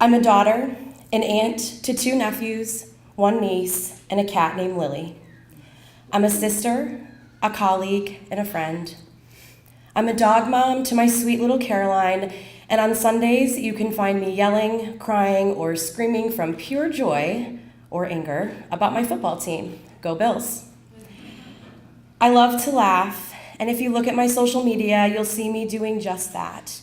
I'm a daughter, an aunt to 2 nephews, 1 niece, and a cat named Lily. I'm a sister, a colleague, and a friend. I'm a dog mom to my sweet little Caroline, and on Sundays you can find me yelling, crying, or screaming from pure joy or anger about my football team. Go Bills. I love to laugh, and if you look at my social media, you'll see me doing just that.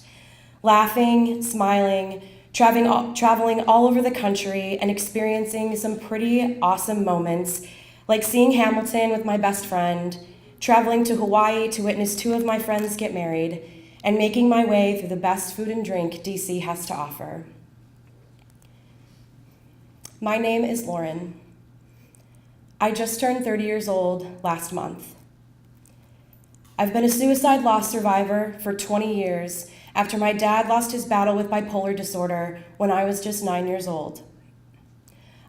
Laughing, smiling, traveling all over the country, and experiencing some pretty awesome moments, like seeing Hamilton with my best friend, traveling to Hawaii to witness 2 of my friends get married, and making my way through the best food and drink DC has to offer. My name is Lauren. I just turned 30 years old last month. I've been a suicide loss survivor for 20 years after my dad lost his battle with bipolar disorder when I was just 9 years old.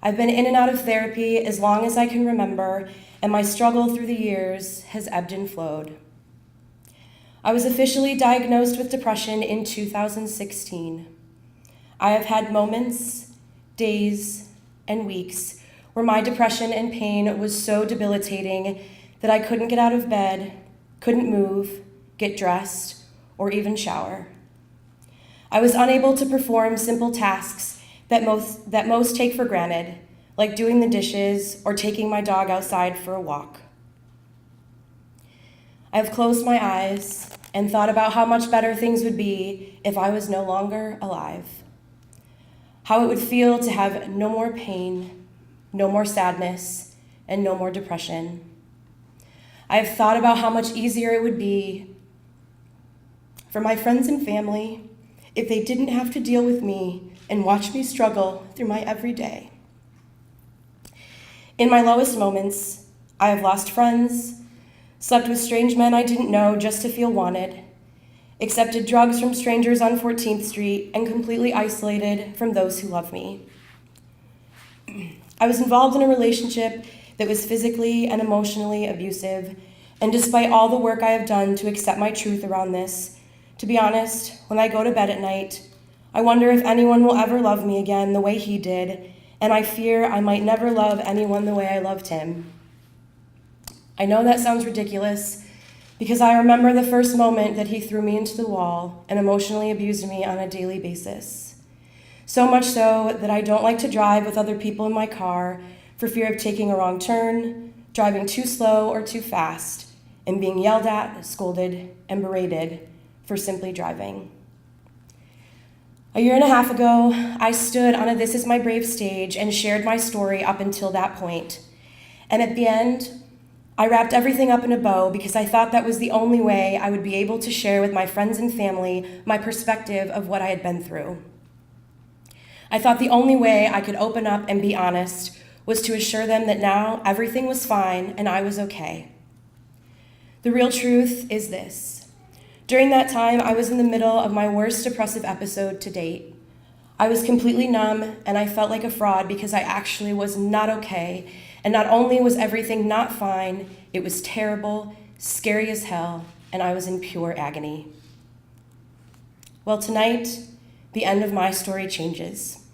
I've been in and out of therapy as long as I can remember, and my struggle through the years has ebbed and flowed. I was officially diagnosed with depression in 2016. I have had moments, days, and weeks where my depression and pain was so debilitating that I couldn't get out of bed, couldn't move, get dressed, or even shower. I was unable to perform simple tasks that most take for granted, like doing the dishes or taking my dog outside for a walk. I have closed my eyes and thought about how much better things would be if I was no longer alive. How it would feel to have no more pain, no more sadness, and no more depression. I have thought about how much easier it would be for my friends and family if they didn't have to deal with me and watch me struggle through my everyday. In my lowest moments, I have lost friends, slept with strange men I didn't know just to feel wanted, accepted drugs from strangers on 14th Street, and completely isolated from those who love me. I was involved in a relationship that was physically and emotionally abusive, and despite all the work I have done to accept my truth around this, to be honest, when I go to bed at night, I wonder if anyone will ever love me again the way he did, and I fear I might never love anyone the way I loved him. I know that sounds ridiculous, because I remember the first moment that he threw me into the wall and emotionally abused me on a daily basis. So much so that I don't like to drive with other people in my car for fear of taking a wrong turn, driving too slow or too fast, and being yelled at, scolded, and berated for simply driving. A year and a half ago, I stood on a This Is My Brave stage and shared my story up until that point. And at the end, I wrapped everything up in a bow because I thought that was the only way I would be able to share with my friends and family my perspective of what I had been through. I thought the only way I could open up and be honest was to assure them that now everything was fine and I was okay. The real truth is this. During that time, I was in the middle of my worst depressive episode to date. I was completely numb and I felt like a fraud because I actually was not okay. And not only was everything not fine, it was terrible, scary as hell, and I was in pure agony. Well, tonight, the end of my story changes.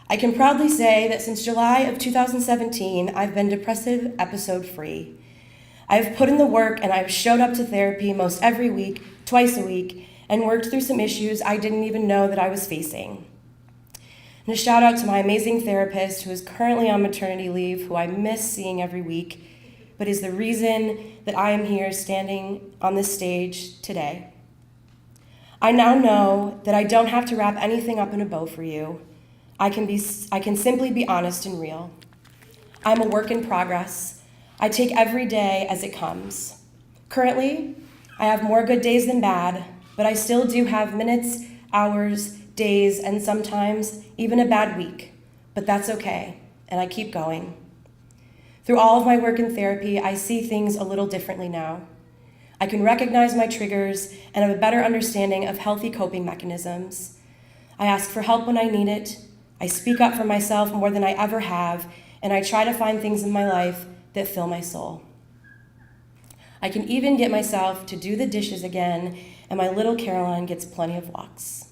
I can proudly say that since July of 2017, I've been depressive episode free. I've put in the work and I've showed up to therapy most every week, twice a week, and worked through some issues I didn't even know that I was facing. And a shout out to my amazing therapist who is currently on maternity leave, who I miss seeing every week, but is the reason that I am here standing on this stage today. I now know that I don't have to wrap anything up in a bow for you. I can simply be honest and real. I'm a work in progress. I take every day as it comes. Currently, I have more good days than bad, but I still do have minutes, hours, days, and sometimes even a bad week, but that's okay, and I keep going. Through all of my work in therapy, I see things a little differently now. I can recognize my triggers and have a better understanding of healthy coping mechanisms. I ask for help when I need it. I speak up for myself more than I ever have, and I try to find things in my life that fill my soul. I can even get myself to do the dishes again, and my little Caroline gets plenty of walks.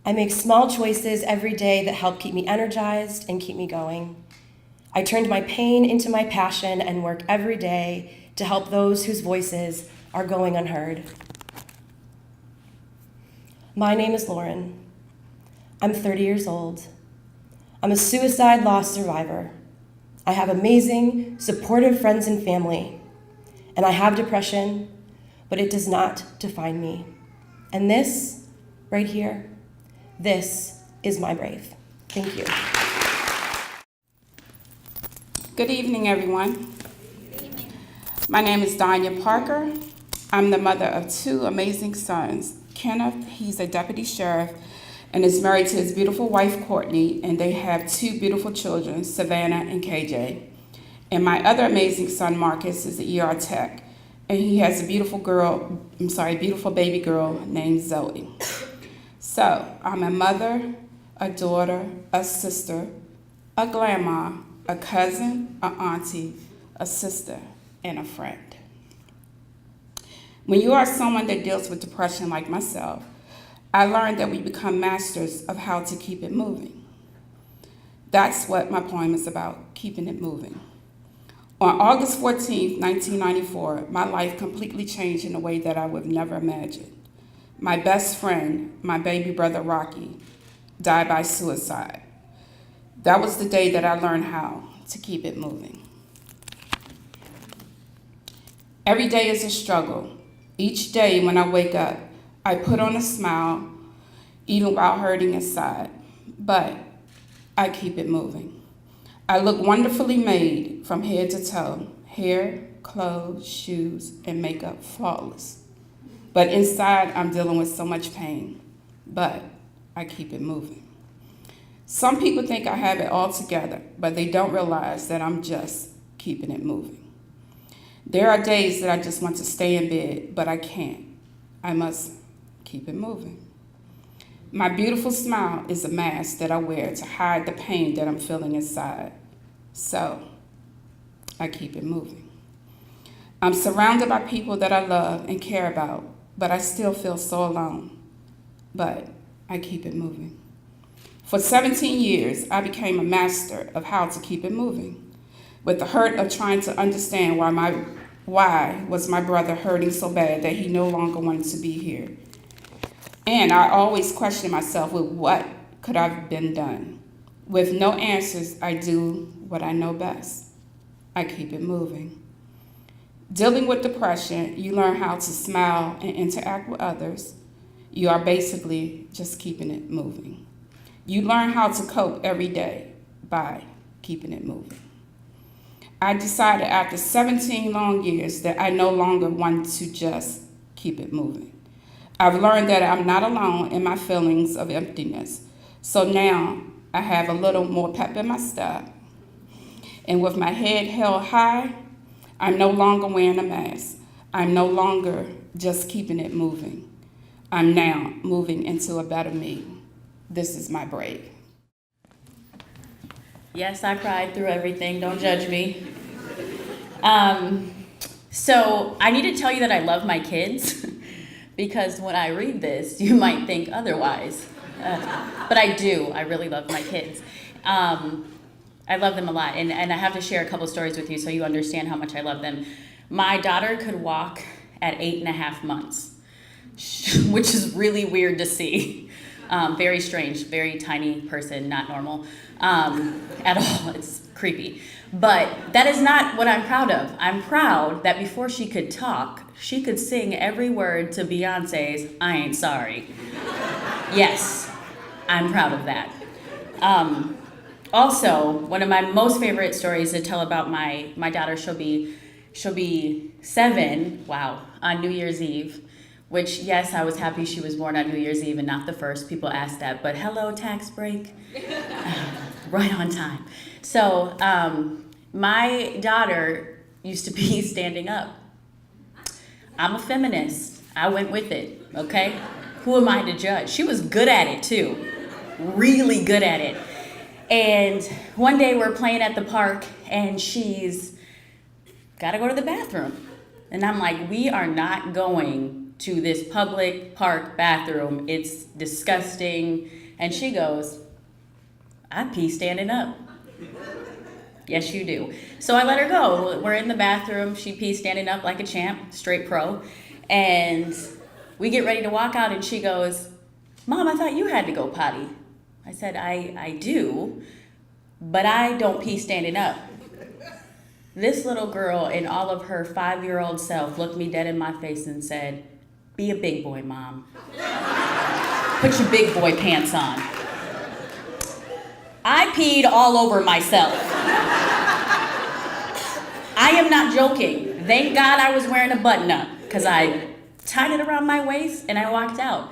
I make small choices every day that help keep me energized and keep me going. I turned my pain into my passion and work every day to help those whose voices are going unheard. My name is Lauren. I'm 30 years old. I'm a suicide loss survivor. I have amazing, supportive friends and family, and I have depression, but it does not define me. And this, right here, this is my brave. Thank you. Good evening, everyone. My name is Dhyana Parker. I'm the mother of two amazing sons. Kenneth, he's a deputy sheriff and is married to his beautiful wife, Courtney, and they have two beautiful children, Savannah and KJ. And my other amazing son, Marcus, is an ER tech, and he has a beautiful baby girl named Zoe. So, I'm a mother, a daughter, a sister, a grandma, a cousin, an auntie, a sister, and a friend. When you are someone that deals with depression like myself, I learned that we become masters of how to keep it moving. That's what my poem is about, keeping it moving. On August 14th, 1994, my life completely changed in a way that I would have never imagined. My best friend, my baby brother Rocky, died by suicide. That was the day that I learned how to keep it moving. Every day is a struggle. Each day when I wake up, I put on a smile, even while hurting inside, but I keep it moving. I look wonderfully made from head to toe, hair, clothes, shoes, and makeup flawless. But inside, I'm dealing with so much pain, but I keep it moving. Some people think I have it all together, but they don't realize that I'm just keeping it moving. There are days that I just want to stay in bed, but I can't. I must keep it moving. My beautiful smile is a mask that I wear to hide the pain that I'm feeling inside. So, I keep it moving. I'm surrounded by people that I love and care about, but I still feel so alone. But I keep it moving. For 17 years, I became a master of how to keep it moving, with the hurt of trying to understand why was my brother hurting so bad that he no longer wanted to be here. And I always question myself with what could have been done. With no answers, I do what I know best. I keep it moving. Dealing with depression, you learn how to smile and interact with others. You are basically just keeping it moving. You learn how to cope every day by keeping it moving. I decided after 17 long years that I no longer want to just keep it moving. I've learned that I'm not alone in my feelings of emptiness. So now I have a little more pep in my step. And with my head held high, I'm no longer wearing a mask. I'm no longer just keeping it moving. I'm now moving into a better me. This is my brave. Yes, I cried through everything. Don't judge me. So I need to tell you that I love my kids because when I read this, you might think otherwise. But I do. I really love my kids. I love them a lot. And I have to share a couple stories with you so you understand how much I love them. My daughter could walk at 8.5 months, which is really weird to see. Very strange, very tiny person, not normal at all. It's creepy. But that is not what I'm proud of. I'm proud that before she could talk, she could sing every word to Beyonce's I Ain't Sorry. Yes, I'm proud of that. Also, one of my most favorite stories to tell about my daughter, she'll be 7, wow, on New Year's Eve. which, yes, I was happy she was born on New Year's Eve and not the 1st. People ask that, but hello, tax break. Right on time. So my daughter used to be standing up. I'm a feminist. I went with it, okay? Who am I to judge? She was good at it too, really good at it. And one day we're playing at the park and she's gotta go to the bathroom. And I'm like, we are not going to this public park bathroom. It's disgusting. And she goes, I pee standing up. Yes, you do. So I let her go. We're in the bathroom. She pees standing up like a champ, straight pro. And we get ready to walk out and she goes, Mom, I thought you had to go potty. I said, I do, but I don't pee standing up. This little girl in all of her 5-year-old self looked me dead in my face and said, be a big boy, Mom. Put your big boy pants on. I peed all over myself. I am not joking. Thank God I was wearing a button-up because I tied it around my waist and I walked out.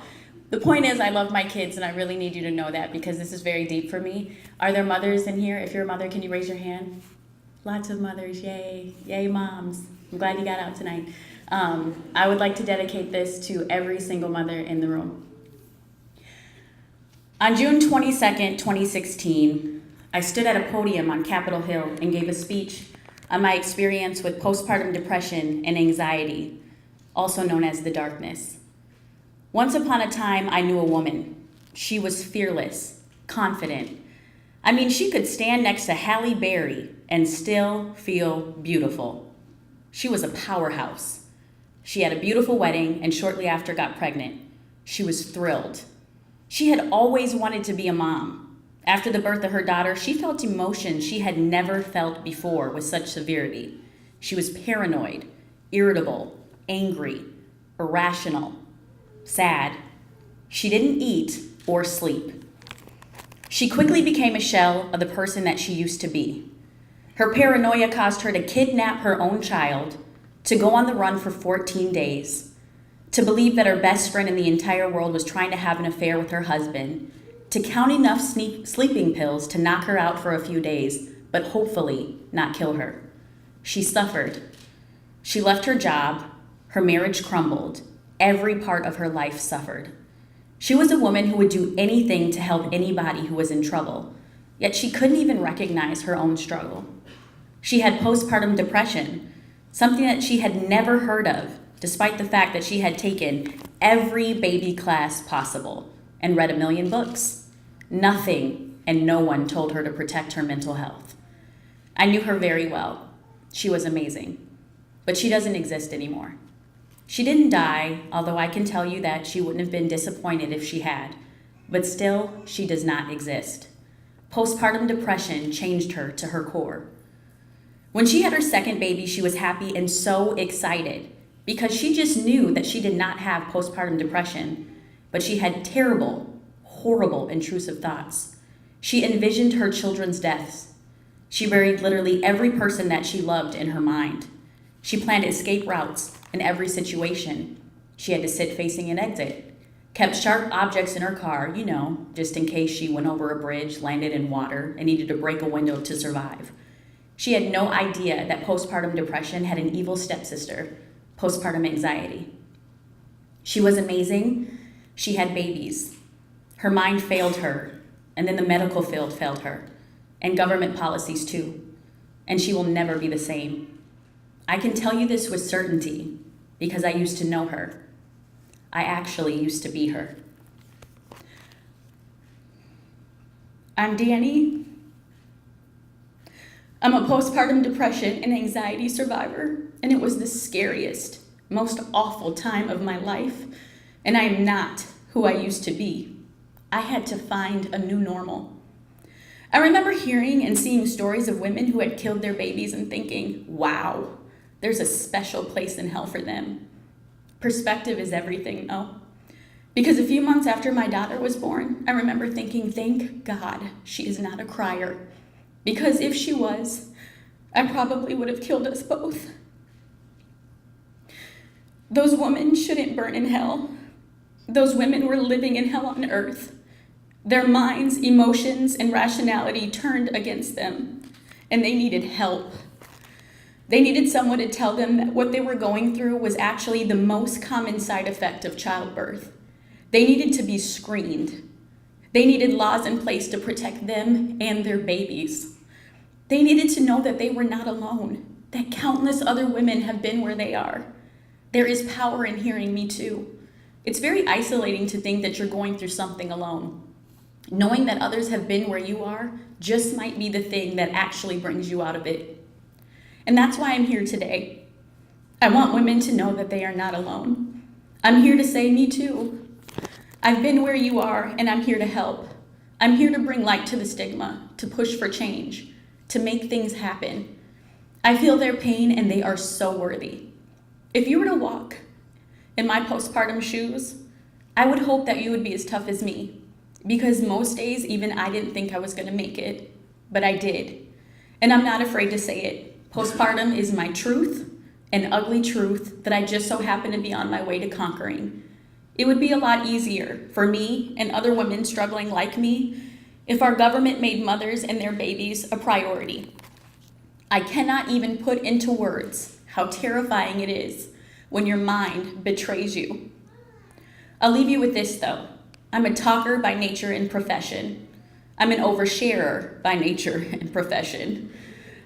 The point is, I love my kids, and I really need you to know that because this is very deep for me. Are there mothers in here? If you're a mother, can you raise your hand? Lots of mothers, yay. Yay, moms. I'm glad you got out tonight. I would like to dedicate this to every single mother in the room. On June 22nd, 2016, I stood at a podium on Capitol Hill and gave a speech on my experience with postpartum depression and anxiety, also known as the darkness. Once upon a time, I knew a woman. She was fearless, confident. I mean, she could stand next to Halle Berry and still feel beautiful. She was a powerhouse. She had a beautiful wedding and shortly after got pregnant. She was thrilled. She had always wanted to be a mom. After the birth of her daughter, she felt emotions she had never felt before with such severity. She was paranoid, irritable, angry, irrational, sad. She didn't eat or sleep. She quickly became a shell of the person that she used to be. Her paranoia caused her to kidnap her own child, to go on the run for 14 days, to believe that her best friend in the entire world was trying to have an affair with her husband, to count enough sleeping pills to knock her out for a few days, but hopefully not kill her. She suffered. She left her job, her marriage crumbled, every part of her life suffered. She was a woman who would do anything to help anybody who was in trouble, yet she couldn't even recognize her own struggle. She had postpartum depression, something that she had never heard of, despite the fact that she had taken every baby class possible and read 1 million books. Nothing and no one told her to protect her mental health. I knew her very well. She was amazing, but she doesn't exist anymore. She didn't die, although I can tell you that she wouldn't have been disappointed if she had, but still, she does not exist. Postpartum depression changed her to her core. When she had her second baby, she was happy and so excited because she just knew that she did not have postpartum depression, but she had terrible, horrible, intrusive thoughts. She envisioned her children's deaths. She buried literally every person that she loved in her mind. She planned escape routes in every situation. She had to sit facing an exit, kept sharp objects in her car, just in case she went over a bridge, landed in water, and needed to break a window to survive. She had no idea that postpartum depression had an evil stepsister, postpartum anxiety. She was amazing. She had babies. Her mind failed her, and then the medical field failed her, and government policies too. And she will never be the same. I can tell you this with certainty because I used to know her. I actually used to be her. I'm Danni. I'm a postpartum depression and anxiety survivor, and it was the scariest, most awful time of my life, and I am not who I used to be. I had to find a new normal. I remember hearing and seeing stories of women who had killed their babies and thinking, wow, there's a special place in hell for them. Perspective is everything, though. Because a few months after my daughter was born, I remember thinking, thank God she is not a crier. Because if she was, I probably would have killed us both. Those women shouldn't burn in hell. Those women were living in hell on earth. Their minds, emotions, and rationality turned against them, and they needed help. They needed someone to tell them that what they were going through was actually the most common side effect of childbirth. They needed to be screened. They needed laws in place to protect them and their babies. They needed to know that they were not alone, that countless other women have been where they are. There is power in hearing me too. It's very isolating to think that you're going through something alone. Knowing that others have been where you are just might be the thing that actually brings you out of it. And that's why I'm here today. I want women to know that they are not alone. I'm here to say, me too. I've been where you are, and I'm here to help. I'm here to bring light to the stigma, to push for change, to make things happen. I feel their pain, and they are so worthy. If you were to walk in my postpartum shoes, I would hope that you would be as tough as me, because most days, even I didn't think I was gonna make it, but I did. And I'm not afraid to say it. Postpartum is my truth, an ugly truth that I just so happen to be on my way to conquering. It would be a lot easier for me and other women struggling like me if our government made mothers and their babies a priority. I cannot even put into words how terrifying it is when your mind betrays you. I'll leave you with this though. I'm a talker by nature and profession. I'm an oversharer by nature and profession.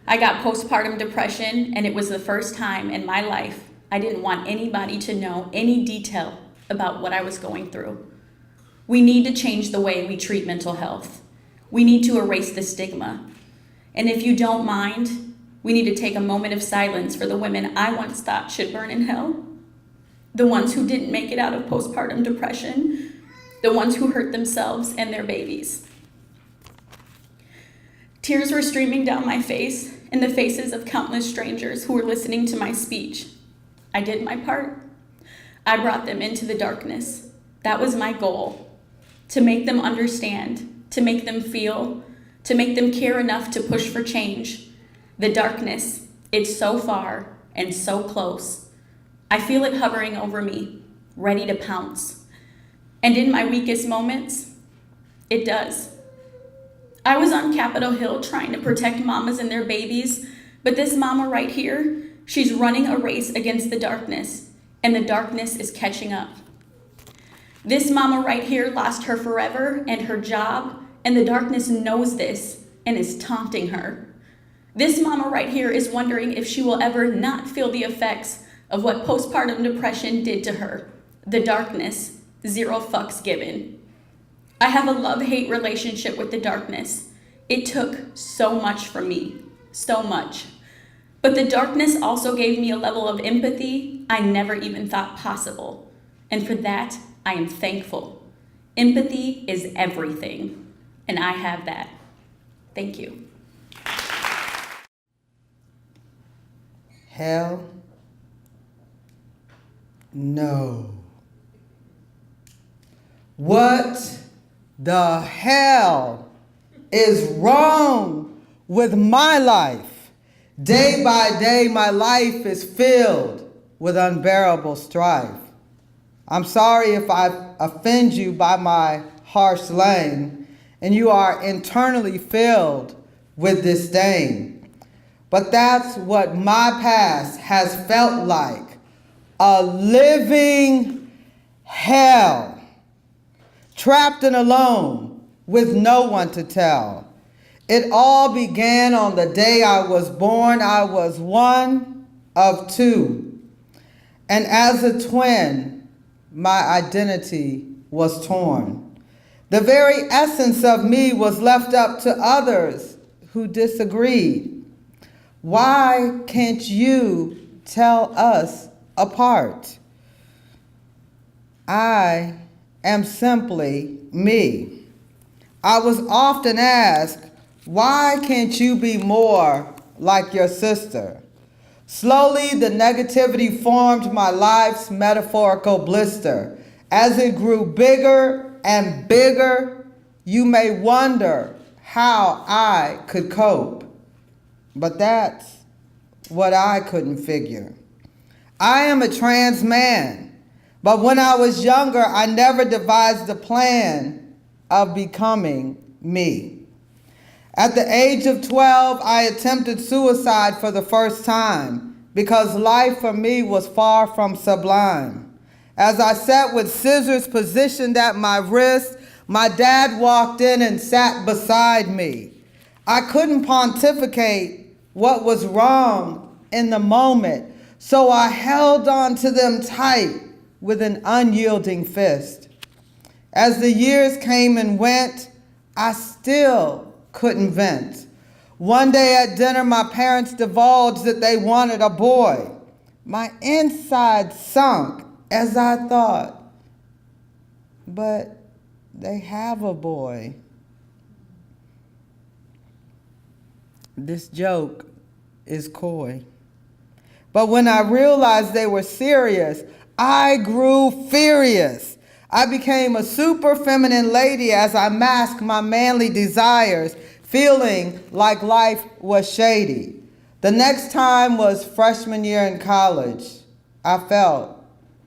I got postpartum depression, and it was the first time in my life I didn't want anybody to know any detail about what I was going through. We need to change the way we treat mental health. We need to erase the stigma. And if you don't mind, we need to take a moment of silence for the women I once thought should burn in hell. The ones who didn't make it out of postpartum depression. The ones who hurt themselves and their babies. Tears were streaming down my face and the faces of countless strangers who were listening to my speech. I did my part. I brought them into the darkness. That was my goal, to make them understand, to make them feel, to make them care enough to push for change. The darkness, it's so far and so close. I feel it hovering over me, ready to pounce. And in my weakest moments, it does. I was on Capitol Hill trying to protect mamas and their babies, but this mama right here, she's running a race against the darkness, and the darkness is catching up. This mama right here lost her forever and her job, and the darkness knows this and is taunting her. This mama right here is wondering if she will ever not feel the effects of what postpartum depression did to her. The darkness, 0 fucks given. I have a love-hate relationship with the darkness. It took so much from me, so much. But the darkness also gave me a level of empathy I never even thought possible. And for that, I am thankful. Empathy is everything, and I have that. Thank you. Hell? No. What the hell is wrong with my life? Day by day, my life is filled with unbearable strife. I'm sorry if I offend you by my harsh slang, and you are internally filled with disdain. But that's what my past has felt like, a living hell. Trapped and alone with no one to tell. It all began on the day I was born. I was one of two. And as a twin, my identity was torn. The very essence of me was left up to others who disagreed. Why can't you tell us apart? I am simply me. I was often asked, why can't you be more like your sister? Slowly, the negativity formed my life's metaphorical blister. As it grew bigger and bigger, you may wonder how I could cope. But that's what I couldn't figure. I am a trans man, but when I was younger, I never devised a plan of becoming me. At the age of 12, I attempted suicide for the first time because life for me was far from sublime. As I sat with scissors positioned at my wrist, my dad walked in and sat beside me. I couldn't pontificate what was wrong in the moment, so I held on to them tight with an unyielding fist. As the years came and went, I still couldn't vent. One day at dinner, my parents divulged that they wanted a boy. My inside sunk as I thought, but they have a boy. This joke is coy. But when I realized they were serious, I grew furious. I became a super feminine lady as I masked my manly desires, feeling like life was shady. The next time was freshman year in college. I felt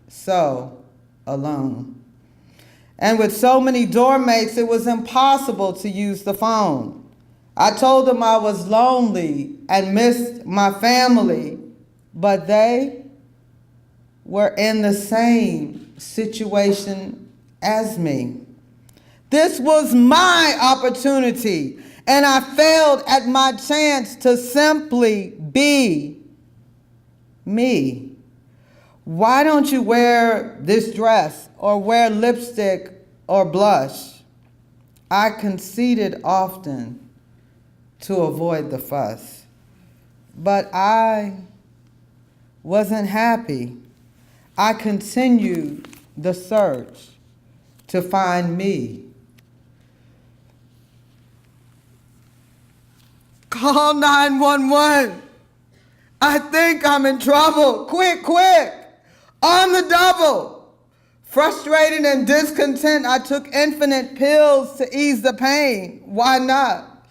so alone. And with so many dorm mates, it was impossible to use the phone. I told them I was lonely and missed my family, but they were in the same situation as me. This was my opportunity, and I failed at my chance to simply be me. Why don't you wear this dress or wear lipstick or blush? I conceded often to avoid the fuss, but I wasn't happy. I continued the search to find me. Call 911. I think I'm in trouble. Quick, quick. On the double. Frustrated and discontent, I took infinite pills to ease the pain. Why not?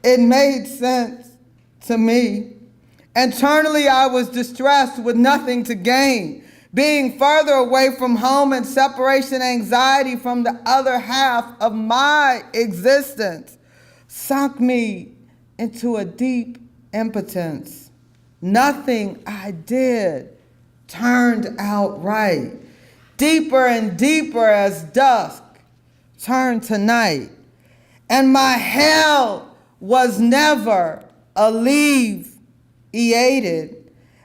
It made sense to me. Internally, I was distressed with nothing to gain. Being further away from home and separation anxiety from the other half of my existence sunk me into a deep impotence. Nothing I did turned out right. Deeper and deeper as dusk turned to night. And my hell was never alleviated.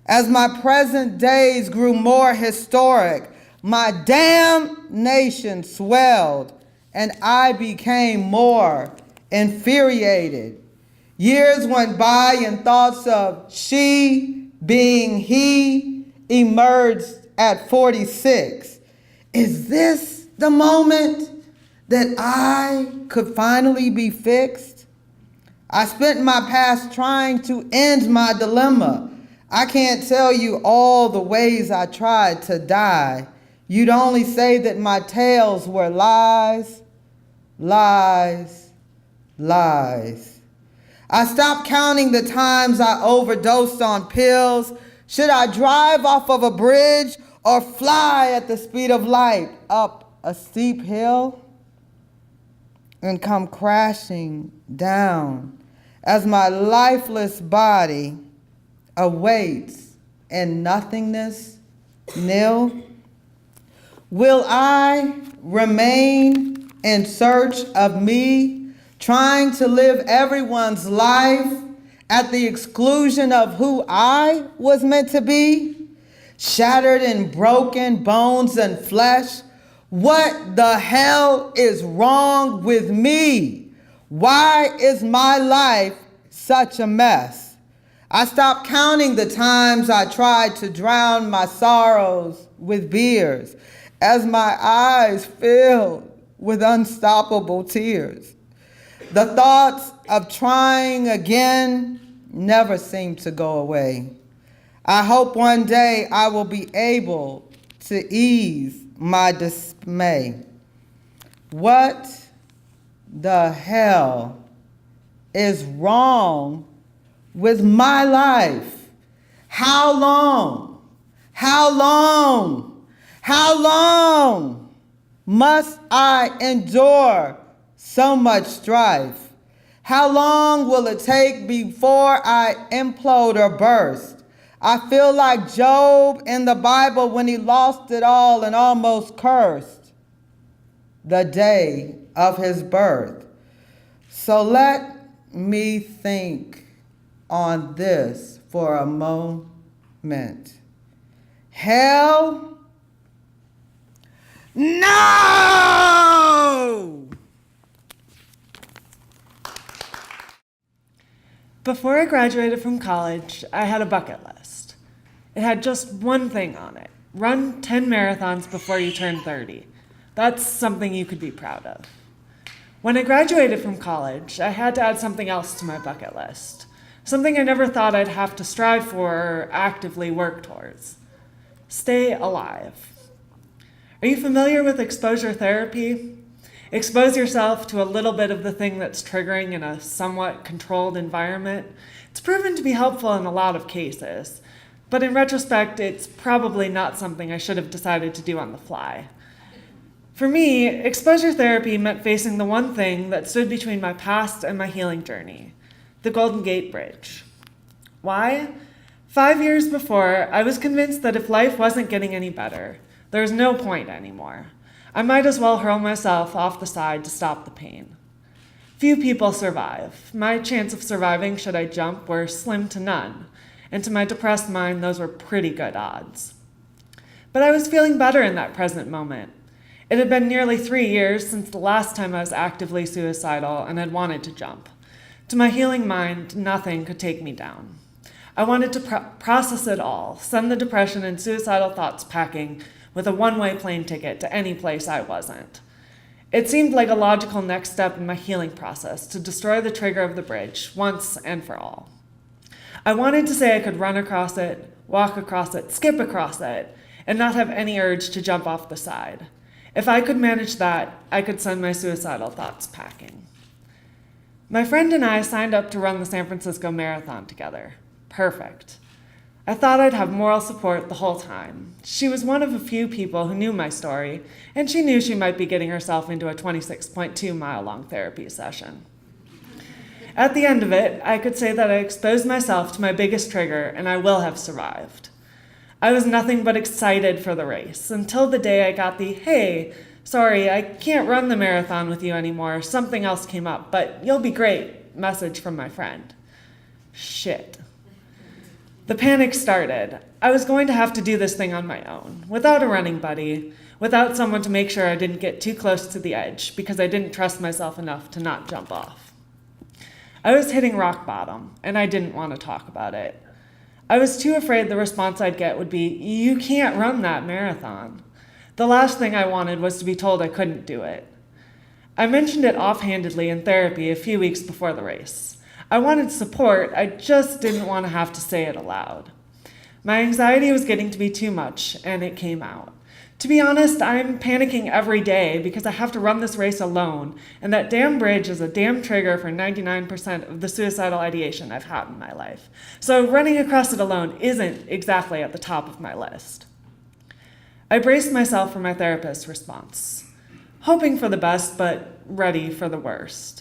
As my present days grew more historic, my damnation swelled and I became more infuriated. Years went by and thoughts of she being he emerged at 46. Is this the moment that I could finally be fixed? I spent my past trying to end my dilemma. I can't tell you all the ways I tried to die. You'd only say that my tales were lies, lies, lies. I stopped counting the times I overdosed on pills. Should I drive off of a bridge or fly at the speed of light up a steep hill and come crashing down as my lifeless body awaits in nothingness, Neal? Will I remain in search of me, trying to live everyone's life at the exclusion of who I was meant to be? Shattered in broken bones and flesh, what the hell is wrong with me? Why is my life such a mess? I stopped counting the times I tried to drown my sorrows with beers as my eyes filled with unstoppable tears. The thoughts of trying again never seem to go away. I hope one day I will be able to ease my dismay. What the hell is wrong with my life? How long How long? How long must I endure so much strife? How long will it take before I implode or burst? I feel like Job in the Bible when he lost it all and almost cursed the day of his birth. So let me think on this for a moment. Hell? No! Before I graduated from college, I had a bucket list. It had just one thing on it: run 10 marathons before you turn 30. That's something you could be proud of. When I graduated from college, I had to add something else to my bucket list, something I never thought I'd have to strive for or actively work towards. Stay alive. Are you familiar with exposure therapy? Expose yourself to a little bit of the thing that's triggering in a somewhat controlled environment. It's proven to be helpful in a lot of cases, but in retrospect, it's probably not something I should have decided to do on the fly. For me, exposure therapy meant facing the one thing that stood between my past and my healing journey, the Golden Gate Bridge. Why? 5 years before, I was convinced that if life wasn't getting any better, there was no point anymore. I might as well hurl myself off the side to stop the pain. Few people survive. My chance of surviving should I jump were slim to none, and to my depressed mind, those were pretty good odds. But I was feeling better in that present moment. It had been nearly 3 years since the last time I was actively suicidal and had wanted to jump. To my healing mind, nothing could take me down. I wanted to process it all, send the depression and suicidal thoughts packing with a one-way plane ticket to any place I wasn't. It seemed like a logical next step in my healing process to destroy the trigger of the bridge once and for all. I wanted to say I could run across it, walk across it, skip across it, and not have any urge to jump off the side. If I could manage that, I could send my suicidal thoughts packing. My friend and I signed up to run the San Francisco Marathon together. Perfect. I thought I'd have moral support the whole time. She was one of a few people who knew my story, and she knew she might be getting herself into a 26.2-mile-long therapy session. At the end of it, I could say that I exposed myself to my biggest trigger, and I will have survived. I was nothing but excited for the race, until the day I got the, "Hey, sorry, I can't run the marathon with you anymore. Something else came up, but you'll be great," message from my friend. Shit. The panic started. I was going to have to do this thing on my own, without a running buddy, without someone to make sure I didn't get too close to the edge because I didn't trust myself enough to not jump off. I was hitting rock bottom, and I didn't want to talk about it. I was too afraid the response I'd get would be, "You can't run that marathon." The last thing I wanted was to be told I couldn't do it. I mentioned it offhandedly in therapy a few weeks before the race. I wanted support, I just didn't want to have to say it aloud. My anxiety was getting to be too much, and it came out. To be honest, I'm panicking every day because I have to run this race alone, and that damn bridge is a damn trigger for 99% of the suicidal ideation I've had in my life. So running across it alone isn't exactly at the top of my list. I braced myself for my therapist's response, hoping for the best, but ready for the worst.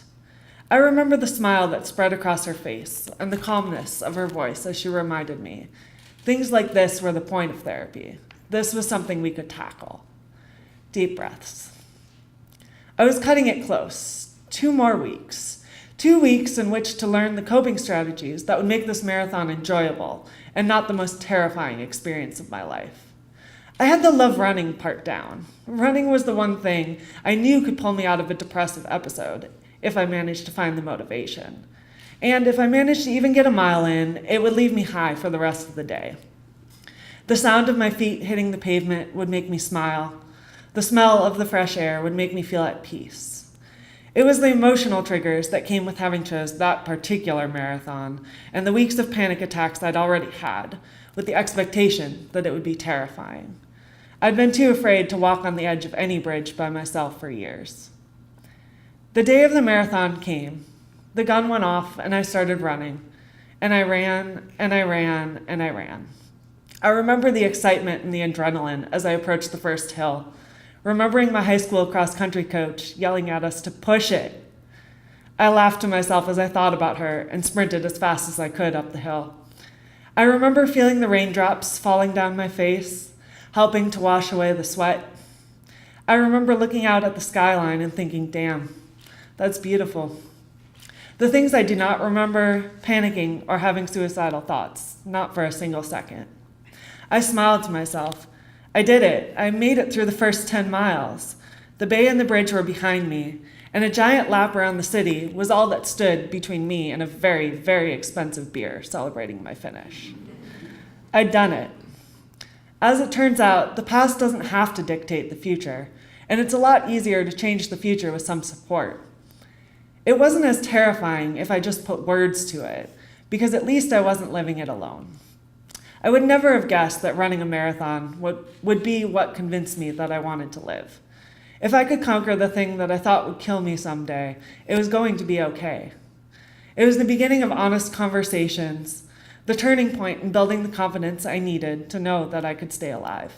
I remember the smile that spread across her face and the calmness of her voice as she reminded me. Things like this were the point of therapy. This was something we could tackle. Deep breaths. I was cutting it close. 2 more weeks. 2 weeks in which to learn the coping strategies that would make this marathon enjoyable and not the most terrifying experience of my life. I had the love running part down. Running was the one thing I knew could pull me out of a depressive episode, if I managed to find the motivation. And if I managed to even get a mile in, it would leave me high for the rest of the day. The sound of my feet hitting the pavement would make me smile. The smell of the fresh air would make me feel at peace. It was the emotional triggers that came with having chose that particular marathon and the weeks of panic attacks I'd already had, with the expectation that it would be terrifying. I'd been too afraid to walk on the edge of any bridge by myself for years. The day of the marathon came. The gun went off and I started running. And I ran, and I ran, and I ran. I remember the excitement and the adrenaline as I approached the first hill, remembering my high school cross-country coach yelling at us to push it. I laughed to myself as I thought about her and sprinted as fast as I could up the hill. I remember feeling the raindrops falling down my face, helping to wash away the sweat. I remember looking out at the skyline and thinking, damn, that's beautiful. The things I do not remember, panicking or having suicidal thoughts, not for a single second. I smiled to myself. I did it. I made it through the first 10 miles. The bay and the bridge were behind me, and a giant lap around the city was all that stood between me and a very, very expensive beer celebrating my finish. I'd done it. As it turns out, the past doesn't have to dictate the future, and it's a lot easier to change the future with some support. It wasn't as terrifying if I just put words to it, because at least I wasn't living it alone. I would never have guessed that running a marathon would be what convinced me that I wanted to live. If I could conquer the thing that I thought would kill me someday, it was going to be okay. It was the beginning of honest conversations, the turning point in building the confidence I needed to know that I could stay alive.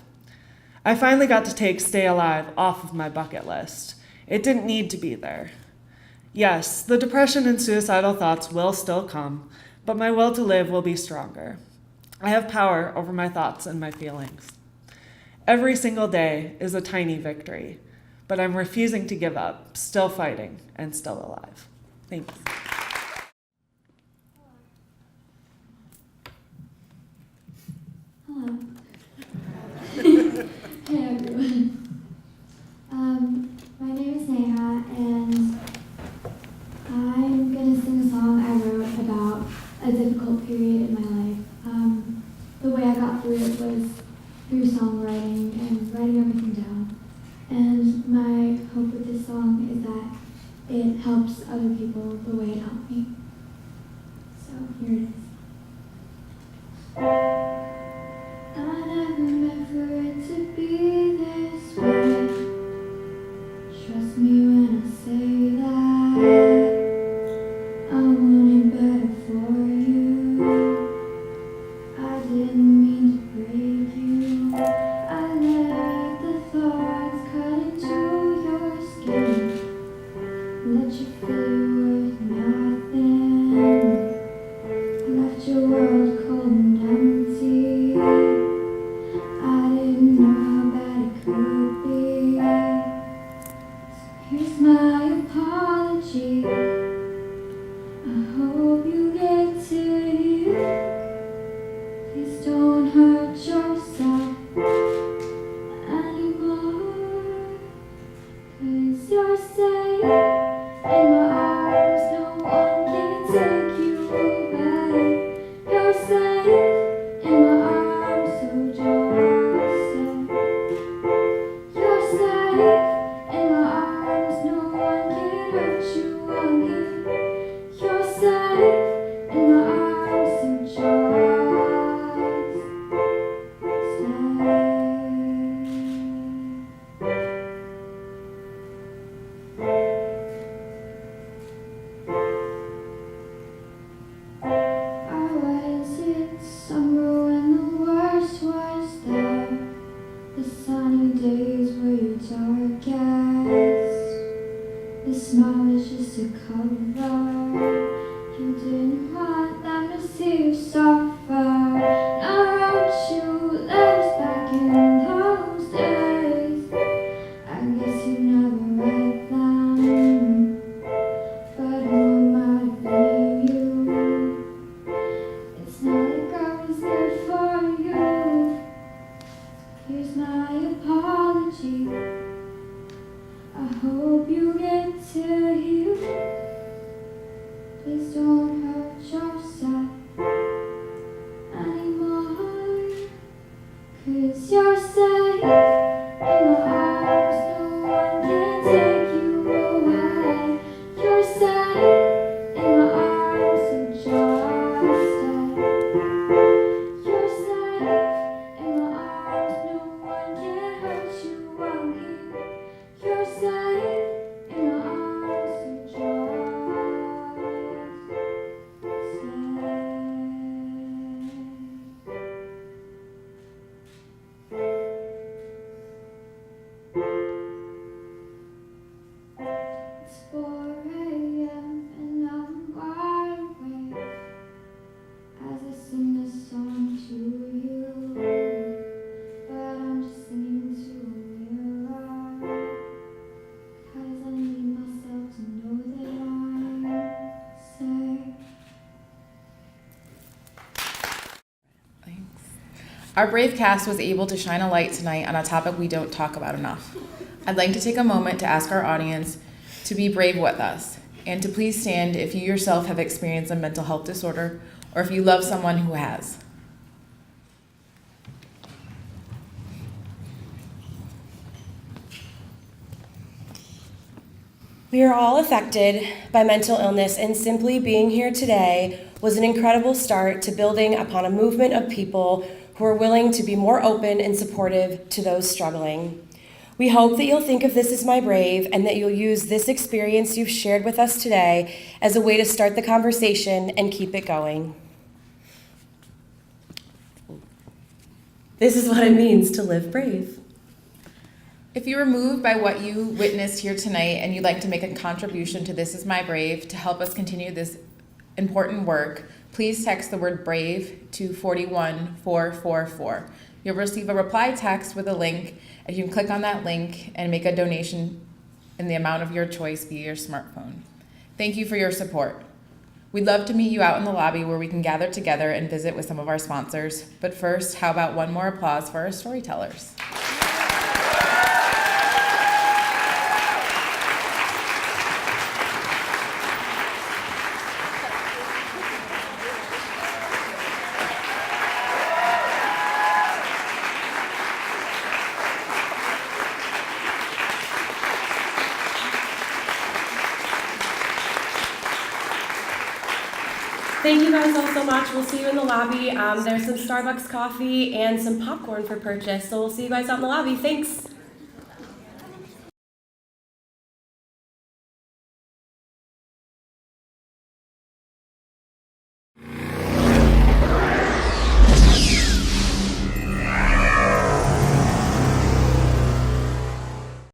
I finally got to take stay alive off of my bucket list. It didn't need to be there. Yes, the depression and suicidal thoughts will still come, but my will to live will be stronger. I have power over my thoughts and my feelings. Every single day is a tiny victory, but I'm refusing to give up, still fighting, and still alive. Thank you. Hello. Hey everyone. My name is Neha, and I'm going to sing a song I wrote about a difficult period in my life. The way I got through it was through songwriting and writing everything down. And my hope with this song is that it helps other people the way it helped me. So here it is. I never meant for it to be this way. Trust me when I say that I wanted better for you. I didn't mean to break you. I let the thoughts cut into your skin. Let you feel you're worth nothing. I left your world cold and empty. I didn't know how bad it could be. So here's my apology. I hope you get to you. Please don't hurt yourself anymore. 'Cause you're safe in my arms. No one can take you away. You're safe in my arms, so just stay. You're safe in my arms. No one can hurt you. I'm here. You're safe in my arms, so just stay. I was in summer when the worst was there. The sunny days were your darkest. The smile was just a cover. You didn't want them to see you suffer. I wrote you letters back in those days. I guess you never read them. But who am I to blame you? It's not like I was there for you. Here's my apology. I hope you get to you. Please don't hurt yourself anymore. 'Cause you're safe in my arms. No one can take you away. You're safe in my arms, so just stay. You're safe in my arms. No one can hurt you. I'm here. You're safe in my arms, so just Our brave cast was able to shine a light tonight on a topic we don't talk about enough. I'd like to take a moment to ask our audience to be brave with us and to please stand if you yourself have experienced a mental health disorder or if you love someone who has. We are all affected by mental illness, and simply being here today was an incredible start to building upon a movement of people who are willing to be more open and supportive to those struggling. We hope that you'll think of This Is My Brave and that you'll use this experience you've shared with us today as a way to start the conversation and keep it going. This is what it means to live brave. If you were moved by what you witnessed here tonight and you'd like to make a contribution to This Is My Brave to help us continue this important work, please text the word BRAVE to 41444. You'll receive a reply text with a link, and you can click on that link and make a donation in the amount of your choice via your smartphone. Thank you for your support. We'd love to meet you out in the lobby where we can gather together and visit with some of our sponsors. But first, how about one more applause for our storytellers? Thank you guys all so much. We'll see you in the lobby. There's some Starbucks coffee and some popcorn for purchase. So we'll see you guys out in the lobby. Thanks.